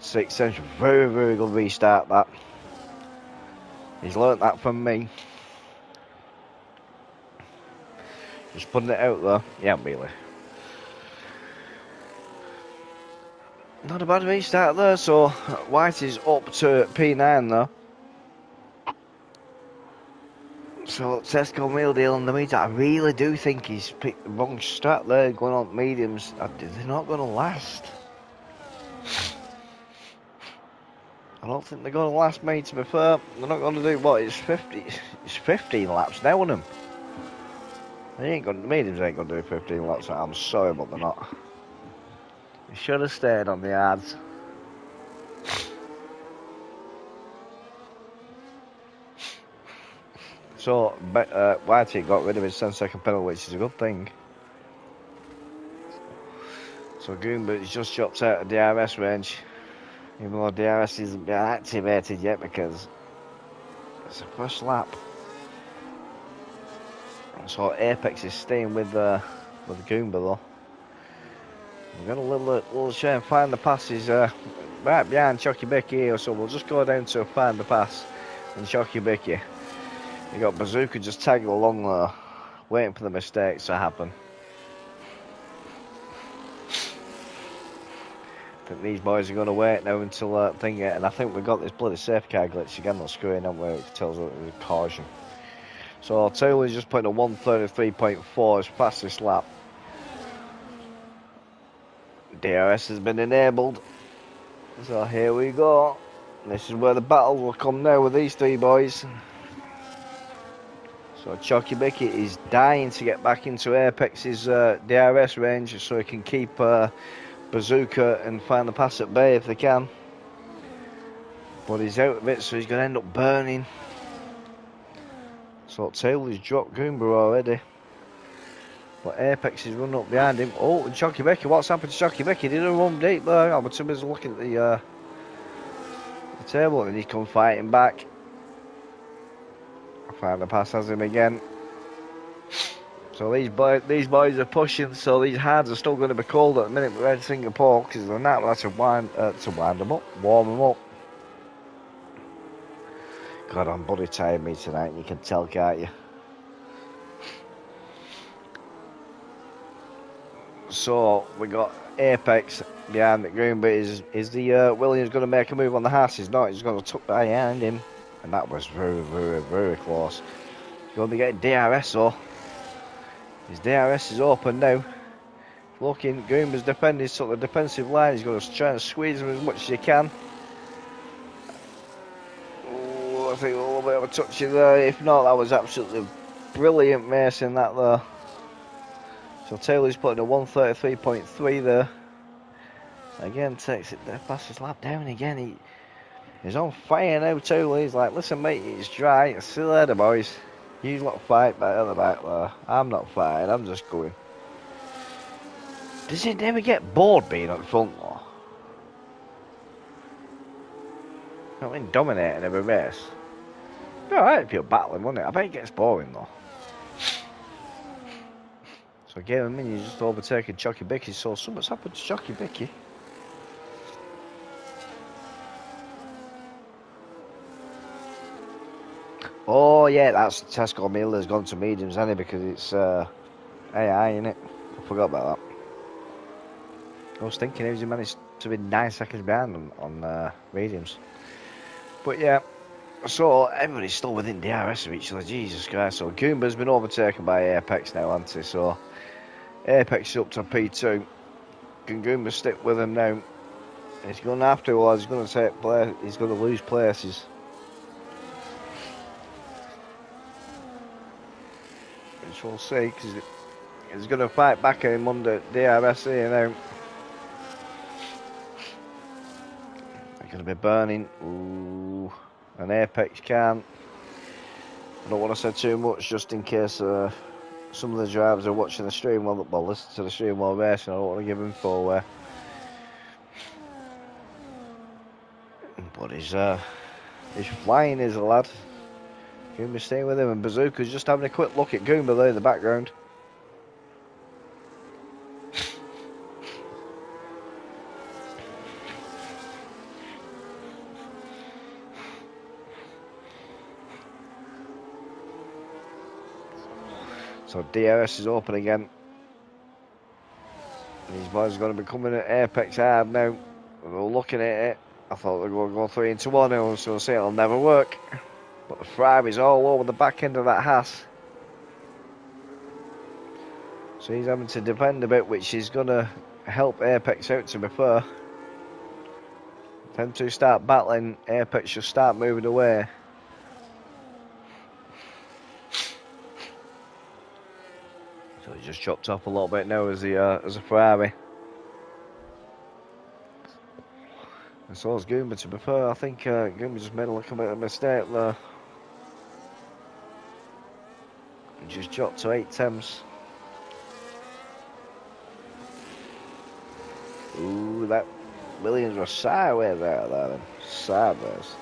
S1: 6 cents, very, very good restart that. He's learnt that from me. Just putting it out there. Yeah, really. Not a bad restart there, so White is up to P9 though. So Tesco meal deal in the meantime. I really do think he's picked the wrong strat there, going on mediums. They're not going to last. I don't think they're going to last, mate, to be fair. They're not going to do what? It's 15 laps now on them. The mediums ain't going to do 15 laps. I'm sorry, but they're not. They should have stayed on the ads. So, Whitey got rid of his 10-second penalty, which is a good thing. So, Goomba's just dropped out of DRS range. Even though DRS isn't been activated yet because it's the first lap. So Apex is staying with Goomba though. We've got a little share and Find the Pass is right behind Chocky Bicky here, so we'll just go down to Find the Pass and Chocky Bicky. You got Bazooka just tagging along there, waiting for the mistakes to happen. I think these boys are going to wait now until thing it, and I think we've got this bloody safety car glitch again on the screen, haven't we? It tells us it was a caution. So Taylor's just putting a 133.4 as fastest lap. DRS has been enabled. So here we go. This is where the battle will come now with these three boys. So Chucky Bicky is dying to get back into Apex's DRS range so he can keep Bazooka and find the pass at bay if they can. But he's out of it, so he's going to end up burning. So Taylor's dropped Goomba already. But Apex is running up behind him. Oh, and Chucky Bicky, what's happened to Chucky Bicky? Did he run deep there? I'm too busy looking at the table, and he's come fighting back. Find the pass as him again. So these boys are pushing. So these hards are still going to be cold at the minute. We're in Singapore because they're not allowed to wind them up, warm them up. God, I'm bloody tired me tonight. You can tell, can't you? So we got Apex behind the ground, but is the Williams going to make a move on the Haas? He's not. He's going to tuck behind him. And that was very, very, very close. He's going to be getting DRS though. His DRS is open now. Looking, Goomba's defending sort of the defensive line. He's going to try and squeeze him as much as he can. Oh, I think a little bit of a touch in there. If not, that was absolutely brilliant racing that there. So Taylor's putting a 133.3 there. Again, takes it the fastest lap down again. He's on fire now too. He's like, listen mate, it's dry. See you later boys. You lot fight back at the back there. I'm not fighting, I'm just going. Does he never get bored being up front though? I mean, dominating every race. It'd be alright if you're battling, wouldn't it? I bet it gets boring though. So again, I mean, he's just overtaking Chucky Bicky. So something's happened to Chucky Bicky. Oh yeah, that's Tesco Meal has gone to mediums, hasn't it? Because it's AI, innit? I forgot about that. I was thinking he managed to be 9 seconds behind on mediums. But yeah, so everybody's still within DRS of each other. Jesus Christ. So Goomba's been overtaken by Apex now, hasn't he? So Apex is up to P2. Can Goomba stick with him now? He's going to have to, or he's going to take place. He's going to lose places. Which we'll see, because he's going to fight back at him under DRS here now. They're going to be burning. Ooh, an Apex can't. I don't want to say too much, just in case some of the drivers are watching the stream while listen to the stream while racing. I don't want to give info away. But he's flying, is a lad. Goomba's staying with him, and Bazooka's just having a quick look at Goomba there in the background. So DRS is open again. These boys are going to be coming at Apex hard now. We're looking at it. I thought they were going to go 3 into 1, and so we'll see it'll never work. But the Ferrari's all over the back end of that Haas. So he's having to defend a bit, which is going to help Apex out, to be fair. Them two start battling, Apex should start moving away. So he just chopped off a little bit now as a Ferrari. And so is Goomba, to be fair. I think Goomba just made a little bit of a mistake there. And just dropped to 8 tenths. Ooh, that Williams was sideways there then. Sideways.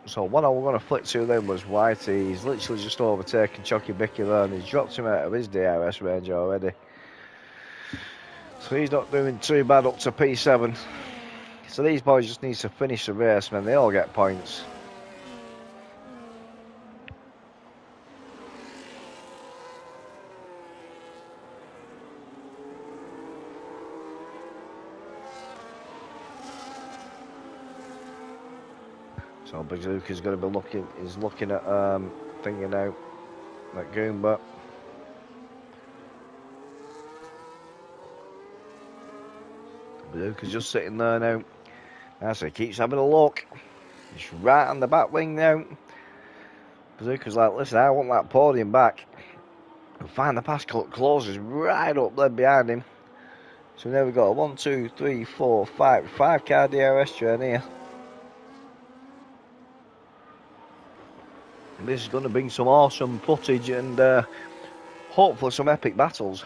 S1: So what I was going to flick to then was Whitey. He's literally just overtaken Chucky Bicky there, and he's dropped him out of his DRS range already. So he's not doing too bad up to P7. So these boys just need to finish the race, man. They all get points. So Bazooka's going to be looking. He's looking at thinking out that Goomba. Bazooka's just sitting there now. As he keeps having a look. He's right on the back wing now. Bazooka's like, listen, I want that podium back. And Find the Pass closes right up there behind him. So now we've got a 1, 2, 3, 4, 5 car DRS train here. This is going to bring some awesome footage and hopefully some epic battles.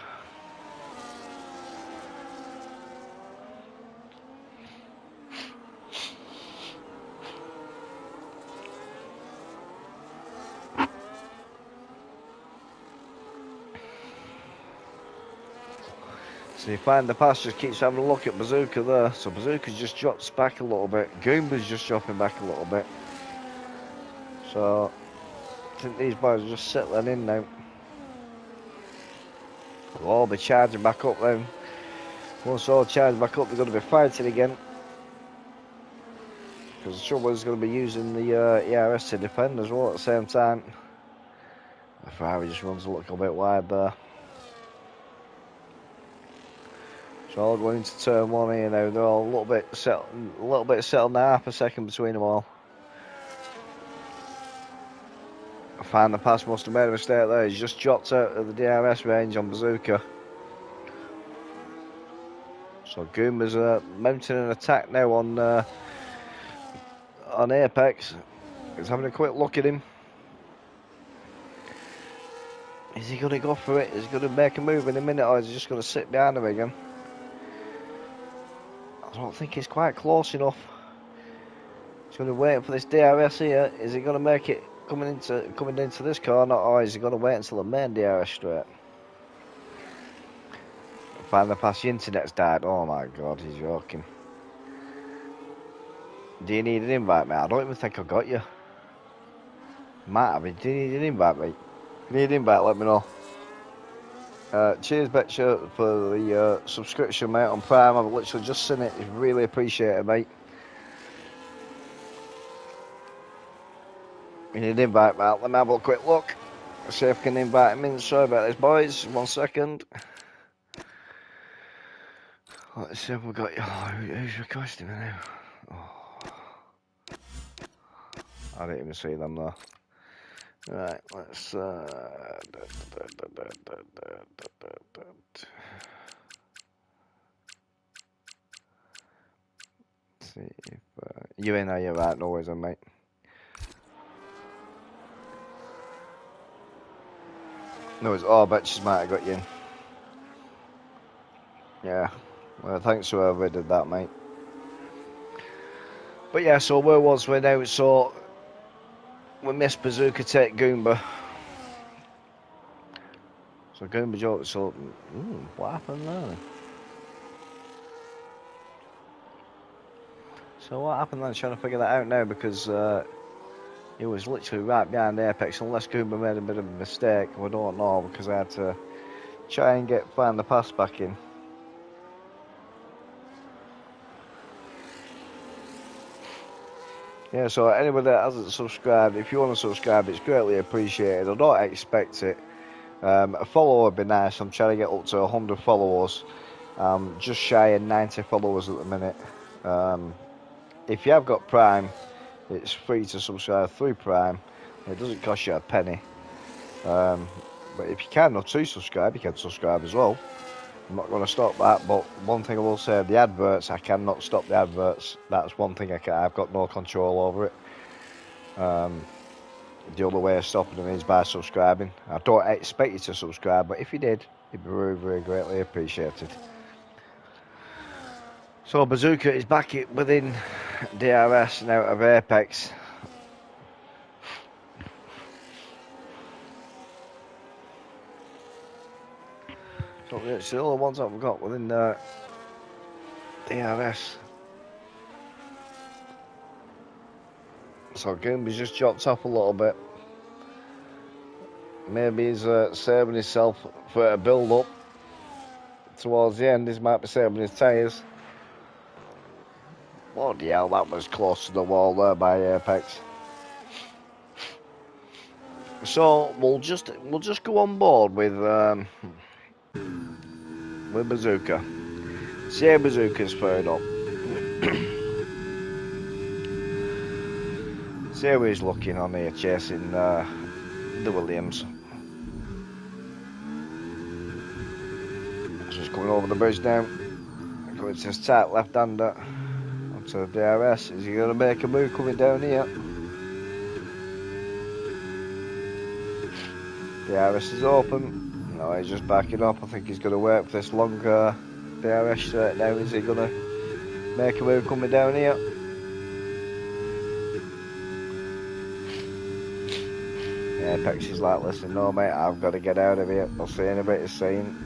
S1: So you Find the Pass just keeps having a look at Bazooka there. So Bazooka just drops back a little bit. Goomba's just dropping back a little bit. So I think these boys are just settling in now. They'll all be charging back up then. Once all charged back up, they're going to be fighting again. Because the trouble is going to be using the ERS to defend as well at the same time. The Ferrari just runs a little bit wide there. So all going into turn 1 here now. They're all a little bit settled now, half a second between them all. Find the Pass must have made a mistake there. He's just dropped out of the DRS range on Bazooka. So Goomba's mounting an attack now on Apex. He's having a quick look at him. Is he going to go for it? Is he going to make a move in a minute, or is he just going to sit behind him again? I don't think he's quite close enough. He's going to wait for this DRS here. Is he going to make it coming into this corner, or is he going to wait until the main DRS straight? Find the Pass, the internet's died. Oh my god, he's joking. Do you need an invite, mate? I don't even think I got you. Might have. Do you need an invite, mate? If you need an invite, let me know. Cheers, Betcher, for the subscription, mate, on Prime. I've literally just seen it. It's really appreciated, mate. You need an invite, mate. Let me have a quick look. See if I can invite him in. Sorry about this, boys. 1 second. Let's see if we've got you. Oh, who's requesting me now? Oh. I didn't even see them though. Right, let's see if you in there, you're right, no worries, mate. No, it's all Betches might have got you in. Yeah, well, thanks to whoever did that, mate. But yeah, so where was we now? So we missed Bazooka take Goomba. So Goomba joke. So what happened there? So what happened then? Trying to figure that out now because he was literally right behind Apex. Unless Goomba made a bit of a mistake, we don't know because I had to try and Find the Pass back in. Yeah, so anybody that hasn't subscribed, if you want to subscribe, it's greatly appreciated. I don't expect it. A follow would be nice. I'm trying to get up to 100 followers. Just shy of 90 followers at the minute. If you have got Prime, it's free to subscribe through Prime. It doesn't cost you a penny. But if you can not to subscribe, you can subscribe as well. I'm not going to stop that, but one thing I will say, the adverts, I cannot stop the adverts. That's one thing I've got no control over it. The other way of stopping them is by subscribing. I don't expect you to subscribe, but if you did, it'd be very, very greatly appreciated. So Bazooka is back within DRS and out of Apex. So it's the other ones that we've got within DRS. So Goomba's just dropped off a little bit. Maybe he's saving himself for a build-up towards the end. He might be saving his tyres. Bloody hell, that was close to the wall there by Apex. So we'll just go on board with Bazooka. See how Bazooka's fared up. See how he's looking on here chasing the Williams. Just coming over the bridge now. Going to his tight left-hander onto the DRS. Is he going to make a move coming down here? DRS is open. No, he's just backing up. I think he's going to wait for this longer DRS straight now. Is he going to make a move coming down here? Apex is like, listen, no mate, I've got to get out of here. I'll see in a bit, he's saying.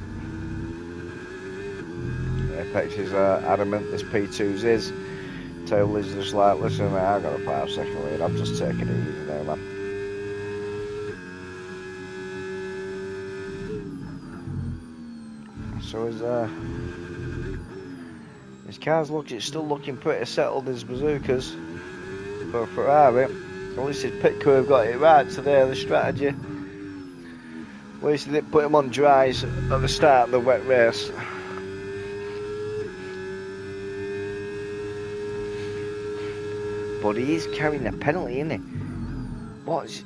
S1: Apex is adamant this P2's is. Tail is just like, listen mate, I've got a 5-second lead, I'm just taking it easy now, man. So his car's still looking pretty settled, his Bazookas for a Ferrari. At least his pit crew have got it right today, the strategy. At least they didn't put him on dries at the start of the wet race. But he is carrying a penalty, isn't he? Was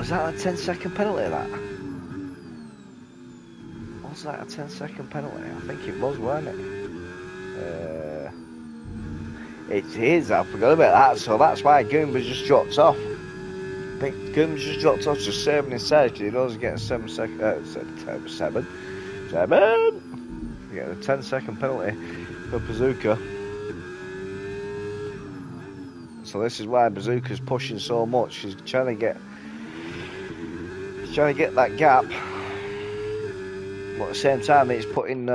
S1: that a 10-second penalty, that? Was that a 10-second penalty? I think it was, wasn't it? It is, I forgot about that, so that's why Goomba's just dropped off. I think Goomba's just dropped off, just saving his side, because he knows he's getting 7 second, seven. You get a 10-second penalty for Bazooka. So this is why Bazooka's pushing so much. He's trying to get that gap, but at the same time he's putting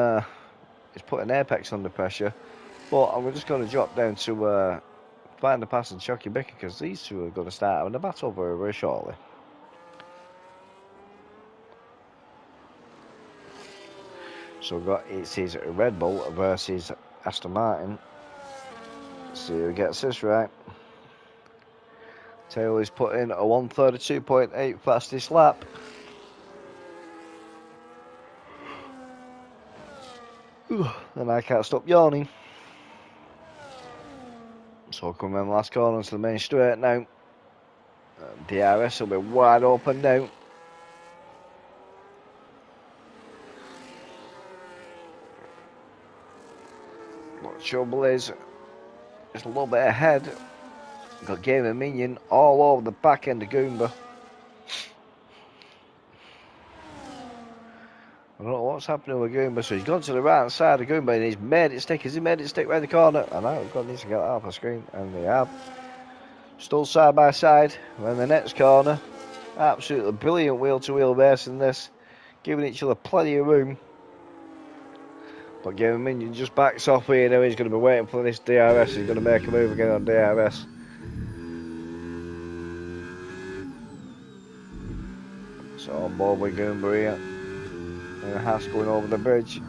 S1: Apex under pressure. But we're just going to drop down to find the pass and Chucky Bicker, because these two are going to start having a battle very, very shortly. So we've got, it's his Red Bull versus Aston Martin. Let's see who gets this right. Taylor's put in a 1:32.8 fastest lap. And I can't stop yawning. So coming in the last corner to the main straight now. DRS will be wide open now. What the trouble is, it's a little bit ahead. Got Game of Minion all over the back end of Goomba. I don't know what's happening with Goomba. So he's gone to the right hand side of Goomba and he's made it stick. Has he made it stick round the corner? I know, God needs to get that off the screen. And they have. Still side by side. We're in the next corner. Absolutely brilliant wheel-to-wheel racing this. Giving each other plenty of room. But Game of Minion just backs off here now. He's going to be waiting for this DRS. He's going to make a move again on DRS. So on board with Goomba here. And Haas going over the bridge.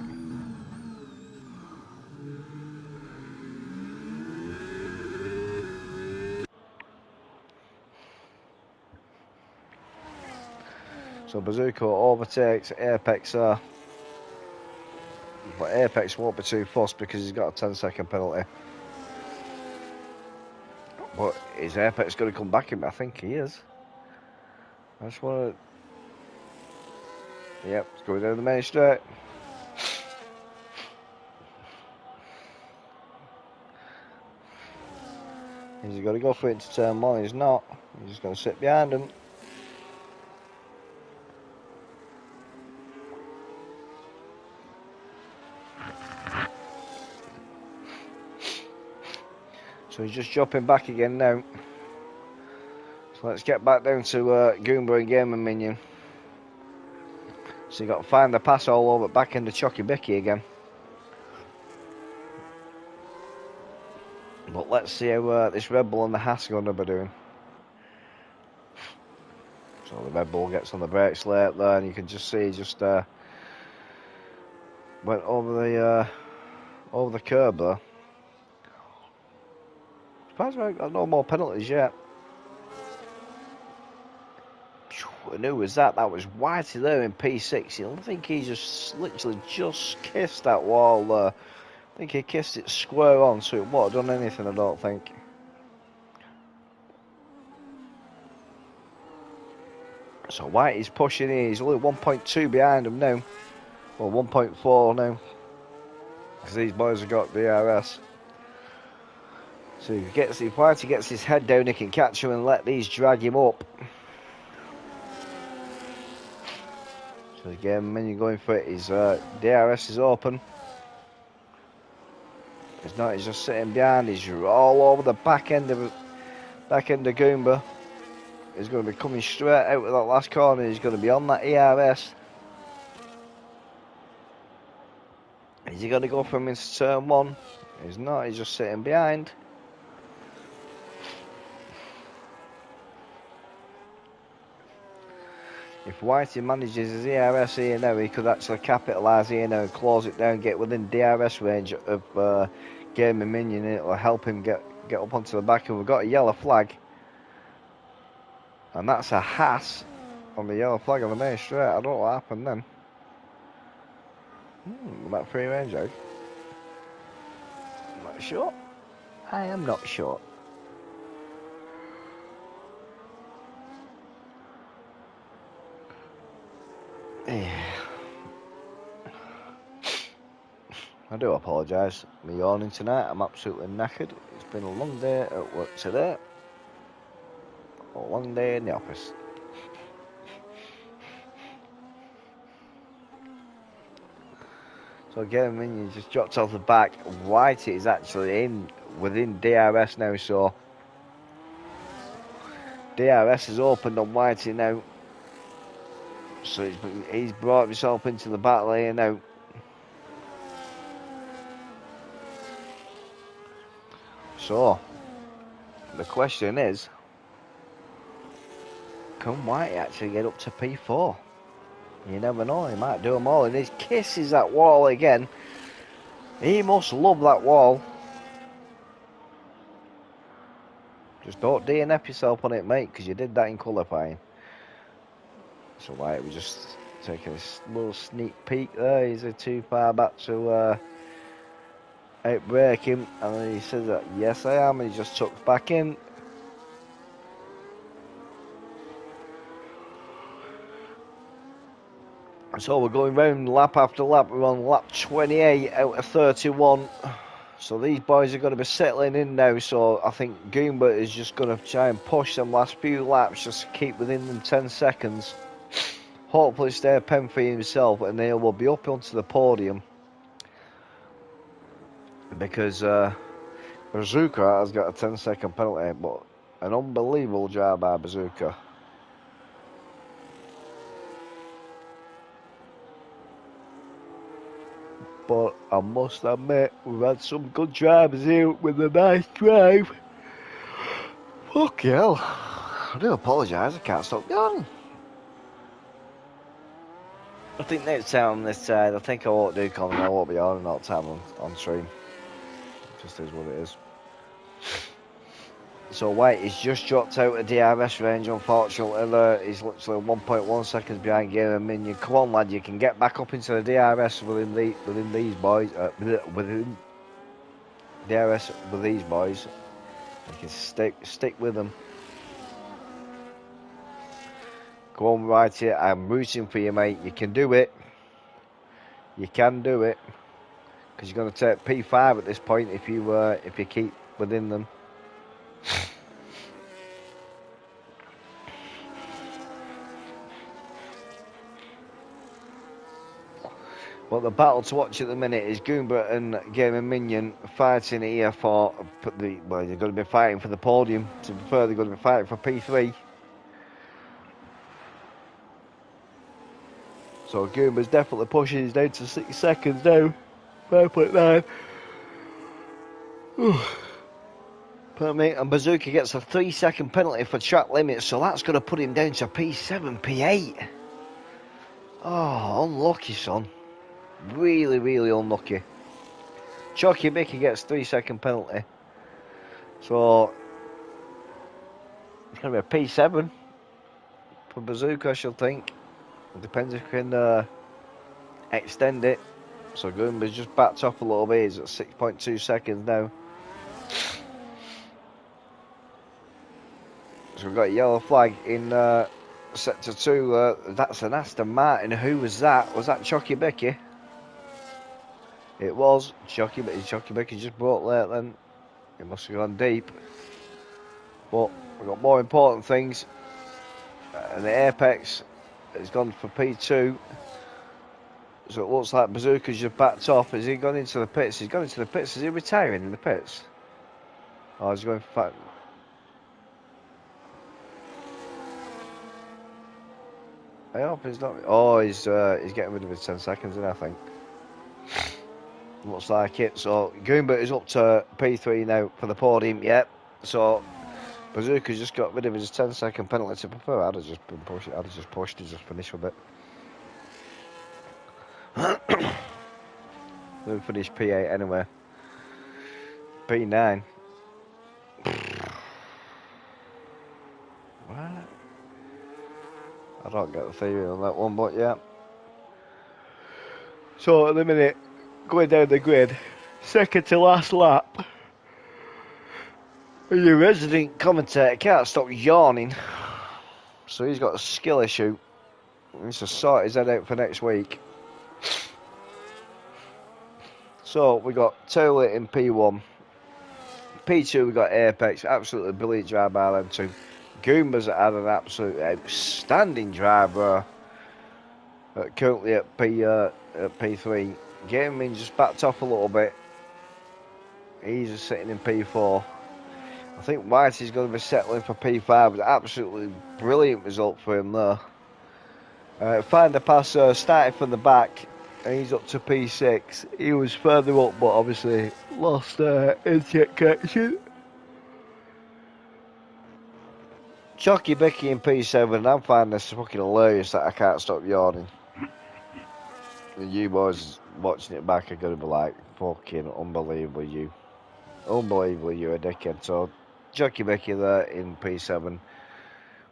S1: So Bazooka overtakes Apex there. But Apex won't be too fussed because he's got a 10-second penalty. But is Apex going to come back in? I think he is. I just want to... Yep, it's going down the main straight. He's got to go for it to turn one. He's not. He's just going to sit behind him. So he's just dropping back again now. So let's get back down to Goomba and Game and Minion. So you got to find the pass all over back into Chucky Bicky again. But let's see how this Red Bull and the Haas are going to be doing. So the Red Bull gets on the brakes late there, and you can just see just went over the curb there. Surprised I got no more penalties yet. And who was that? That was Whitey there in P6. I think he just literally just kissed that wall there. I think he kissed it square on, so it wouldn't have done anything, I don't think. So Whitey's pushing in. He's only 1.2 behind him now. Well, 1.4 now. Because these boys have got DRS. So if Whitey gets his head down, he can catch him and let these drag him up. So again, when you're going for it, his DRS is open. He's not, he's just sitting behind. He's all over the back end of Goomba. He's going to be coming straight out of that last corner. He's going to be on that ERS. Is he going to go for him into turn one? He's not, he's just sitting behind. If Whitey manages his ERS here now, he could actually capitalise here now and close it down, get within DRS range of Gaming Minion. It'll help him get up onto the back. And we've got a yellow flag. And that's a Haas on the yellow flag on the main straight. I don't know what happened then. That free range out. I'm not sure. I am not sure. Yeah. I do apologise. I'm yawning tonight. I'm absolutely knackered. It's been a long day at work today. A long day in the office. So again, when you just dropped off the back, Whitey is actually within DRS now. So DRS is opened on Whitey now. So he's brought himself into the battle here now. So the question is, can Whitey actually get up to P4? You never know, he might do them all. And he kisses that wall again. He must love that wall. Just don't DNF yourself on it, mate, because you did that in qualifying. So Whitey was just taking a little sneak peek there. He's too far back to outbrake him. And then he says that, yes I am, and he just tucks back in. So we're going round lap after lap. We're on lap 28 out of 31. So these boys are going to be settling in now. So I think Goomba is just going to try and push them last few laps just to keep within them 10 seconds. Hopefully stay a pen for himself, and they will be up onto the podium. Because Bazooka has got a 10-second penalty, but an unbelievable job by Bazooka. But I must admit, we've had some good drivers here with a nice drive. Fuck hell. I do apologise, I can't stop yawning. I think next time on this side, I think I won't do comment. I won't be yawning all the time on stream. It just is what it is. So Whitey's just dropped out of DRS range, unfortunately. He's literally 1.1 seconds behind Gaming Minion. Come on, lad, you can get back up into the DRS within these boys. Within DRS with these boys. You can stick with them. Go on, Whitey. I'm rooting for you, mate. You can do it. You can do it. Because you're going to take P5 at this point if you keep within them. But the battle to watch at the minute is Goomba and Gaming Minion fighting here for they're going to be fighting for the podium. To be fair, they're going to be fighting for P3. So Goomba's definitely pushing. He's down to 6 seconds now. 5.9.
S2: Pardon me, and Bazooka gets a 3-second penalty for track limits, so that's going to put him down to P7, P8. Oh, unlucky, son. Really, really unlucky. Chalky Mickey gets 3-second penalty. So, it's going to be a P7 for Bazooka, I should think. It depends if we can extend it. So, Goomba's just backed off a little bit. He's at 6.2 seconds now. So, we've got a yellow flag in sector 2. That's an Aston Martin. Who was that? Was that Chalky Mickey? It was. Chalky Mickey just brought late then. It must have gone deep. But we've got more important things. And the Apex has gone for P2. So it looks like Bazooka's just backed off. Has he gone into the pits? He's gone into the pits. Is he retiring in the pits? Oh, he's going for... I hope he's not... Oh, he's getting rid of his 10 seconds, I think. Looks like it. So Goomba is up to P3 now for the podium. Yep. So Bazooka's just got rid of his 10-second penalty. To prefer, I'd have just been pushed. I'd have just pushed to just finish with it. Then finish P8 anyway. P9. What? I don't get the theory on that one, but yeah. So at the minute, going down the grid, second to last lap. Your resident commentator can't stop yawning. So he's got a skill issue. He needs to sort his head out for next week. So we got Taylor in P1. P2 we got Apex, absolutely brilliant drive by them two. Goomba's had an absolute outstanding driver. Currently at P3. Gaming just backed off a little bit. He's just sitting in P4. I think White is going to be settling for P5. It's absolutely brilliant result for him there. Find the passer starting from the back, and he's up to P6. He was further up, but obviously lost internet connection. Chucky Bicky in P7, and I'm finding this fucking hilarious that I can't stop yawning. And you boys watching it back are going to be like, fucking unbelievable, you. Unbelievable, you're a dickhead. So, Chucky Bicky there in P7.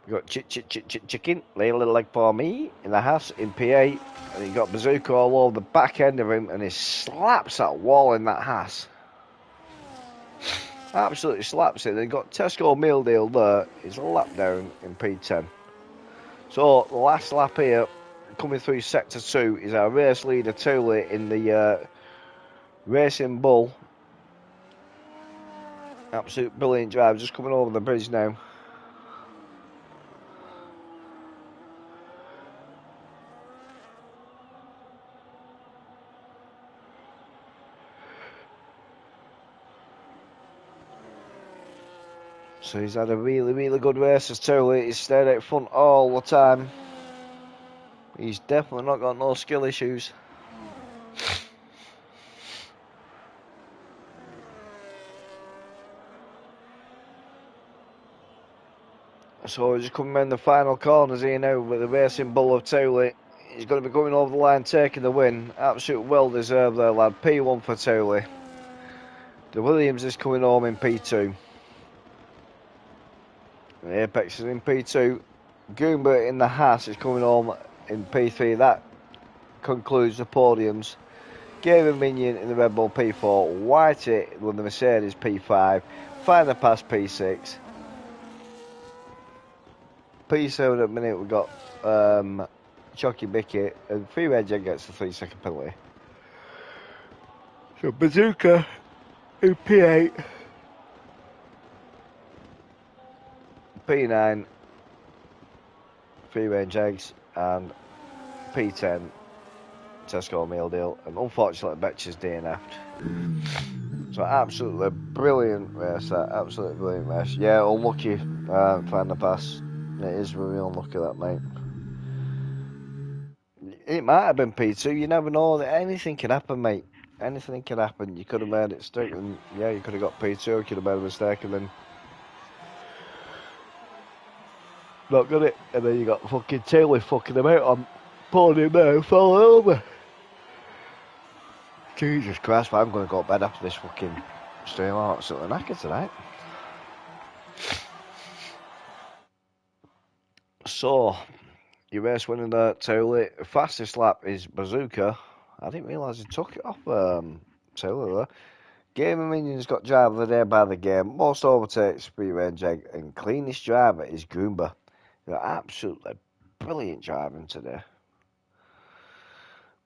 S2: We got Chicken, lay a little leg for me in the house in P8. And you got Bazooka all over the back end of him, and he slaps that wall in that house. Absolutely slaps it. Then got Tesco Mealdale there. He's a lap down in P10. So, the last lap here, coming through sector 2, is our race leader Thule in the Racing Bull. Absolute brilliant drive, just coming over the bridge now. So he's had a really, really good race as Thule. He's stayed out front all the time. He's definitely not got no skill issues. So we're just coming around the final corners here now with the Racing Bull of Thule. He's going to be going over the line, taking the win. Absolute well deserved there, lad. P1 for Thule. The Williams is coming home in P2. The Apex is in P2. Goomba in the Haas is coming home in P3. That concludes the podiums. Gavin Minion in the Red Bull P4. Whitey with the Mercedes P5. Find the Pass P6. P7 at the minute we've got Chucky Bicky, and Free Red Jet gets the 3-second penalty. So Bazooka in P8. P9 Free Range Eggs, and P10 Tesco Meal Deal, and unfortunately Betcher's DNF'd. So absolutely brilliant race, absolutely brilliant race. Yeah, unlucky find the pass. It is really unlucky that, mate. It might have been P2. You never know. Anything can happen, mate. Anything can happen. You could have made it stick, and yeah, you could have got P2. You could have made a mistake, and then not got it. And then you got fucking Taylor fucking him out on pulling him there and fell over. Jesus Christ, I'm going to go to bed after this fucking stream. I'm absolutely knackered tonight. So, your race winning there, Taylor. Fastest lap is Bazooka. I didn't realise he took it off Taylor there. Game of Minions got driver of the day by the game. Most overtakes, speed range, and cleanest driver is Goomba. They're absolutely brilliant driving today.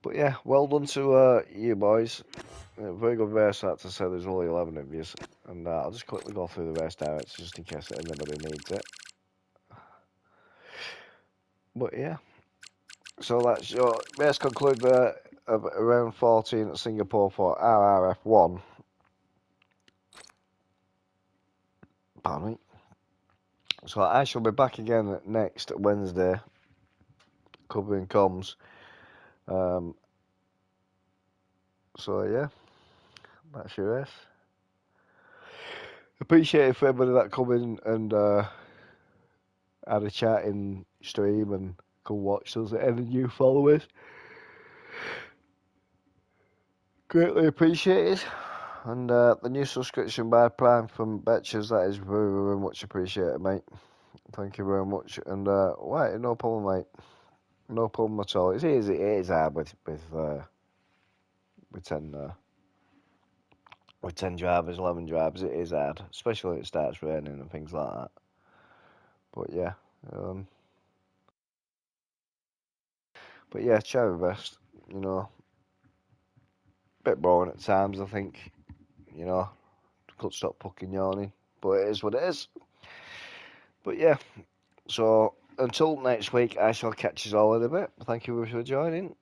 S2: But yeah, well done to you boys. Very good race, I have to say. There's only 11 of you. And I'll just quickly go through the race directs just in case anybody needs it. But yeah. So that's your race concluded around 14 at Singapore for RRF1. Pardon me. So I shall be back again next Wednesday, covering comms. So yeah, that's your race. Appreciate it for everybody that come in and had a chat in stream and come watch us. Any new followers, greatly appreciated. And the new subscription by Prime from Betches, that is very, very much appreciated, mate. Thank you very much. And right, no problem, mate. No problem at all. It is hard with 10 drivers, 11 drivers. It is hard, especially when it starts raining and things like that. But yeah, try your best. You know, bit boring at times, I think. You know, could stop fucking yawning, but it is what it is. But yeah, so until next week, I shall catch you all in a bit. Thank you for joining.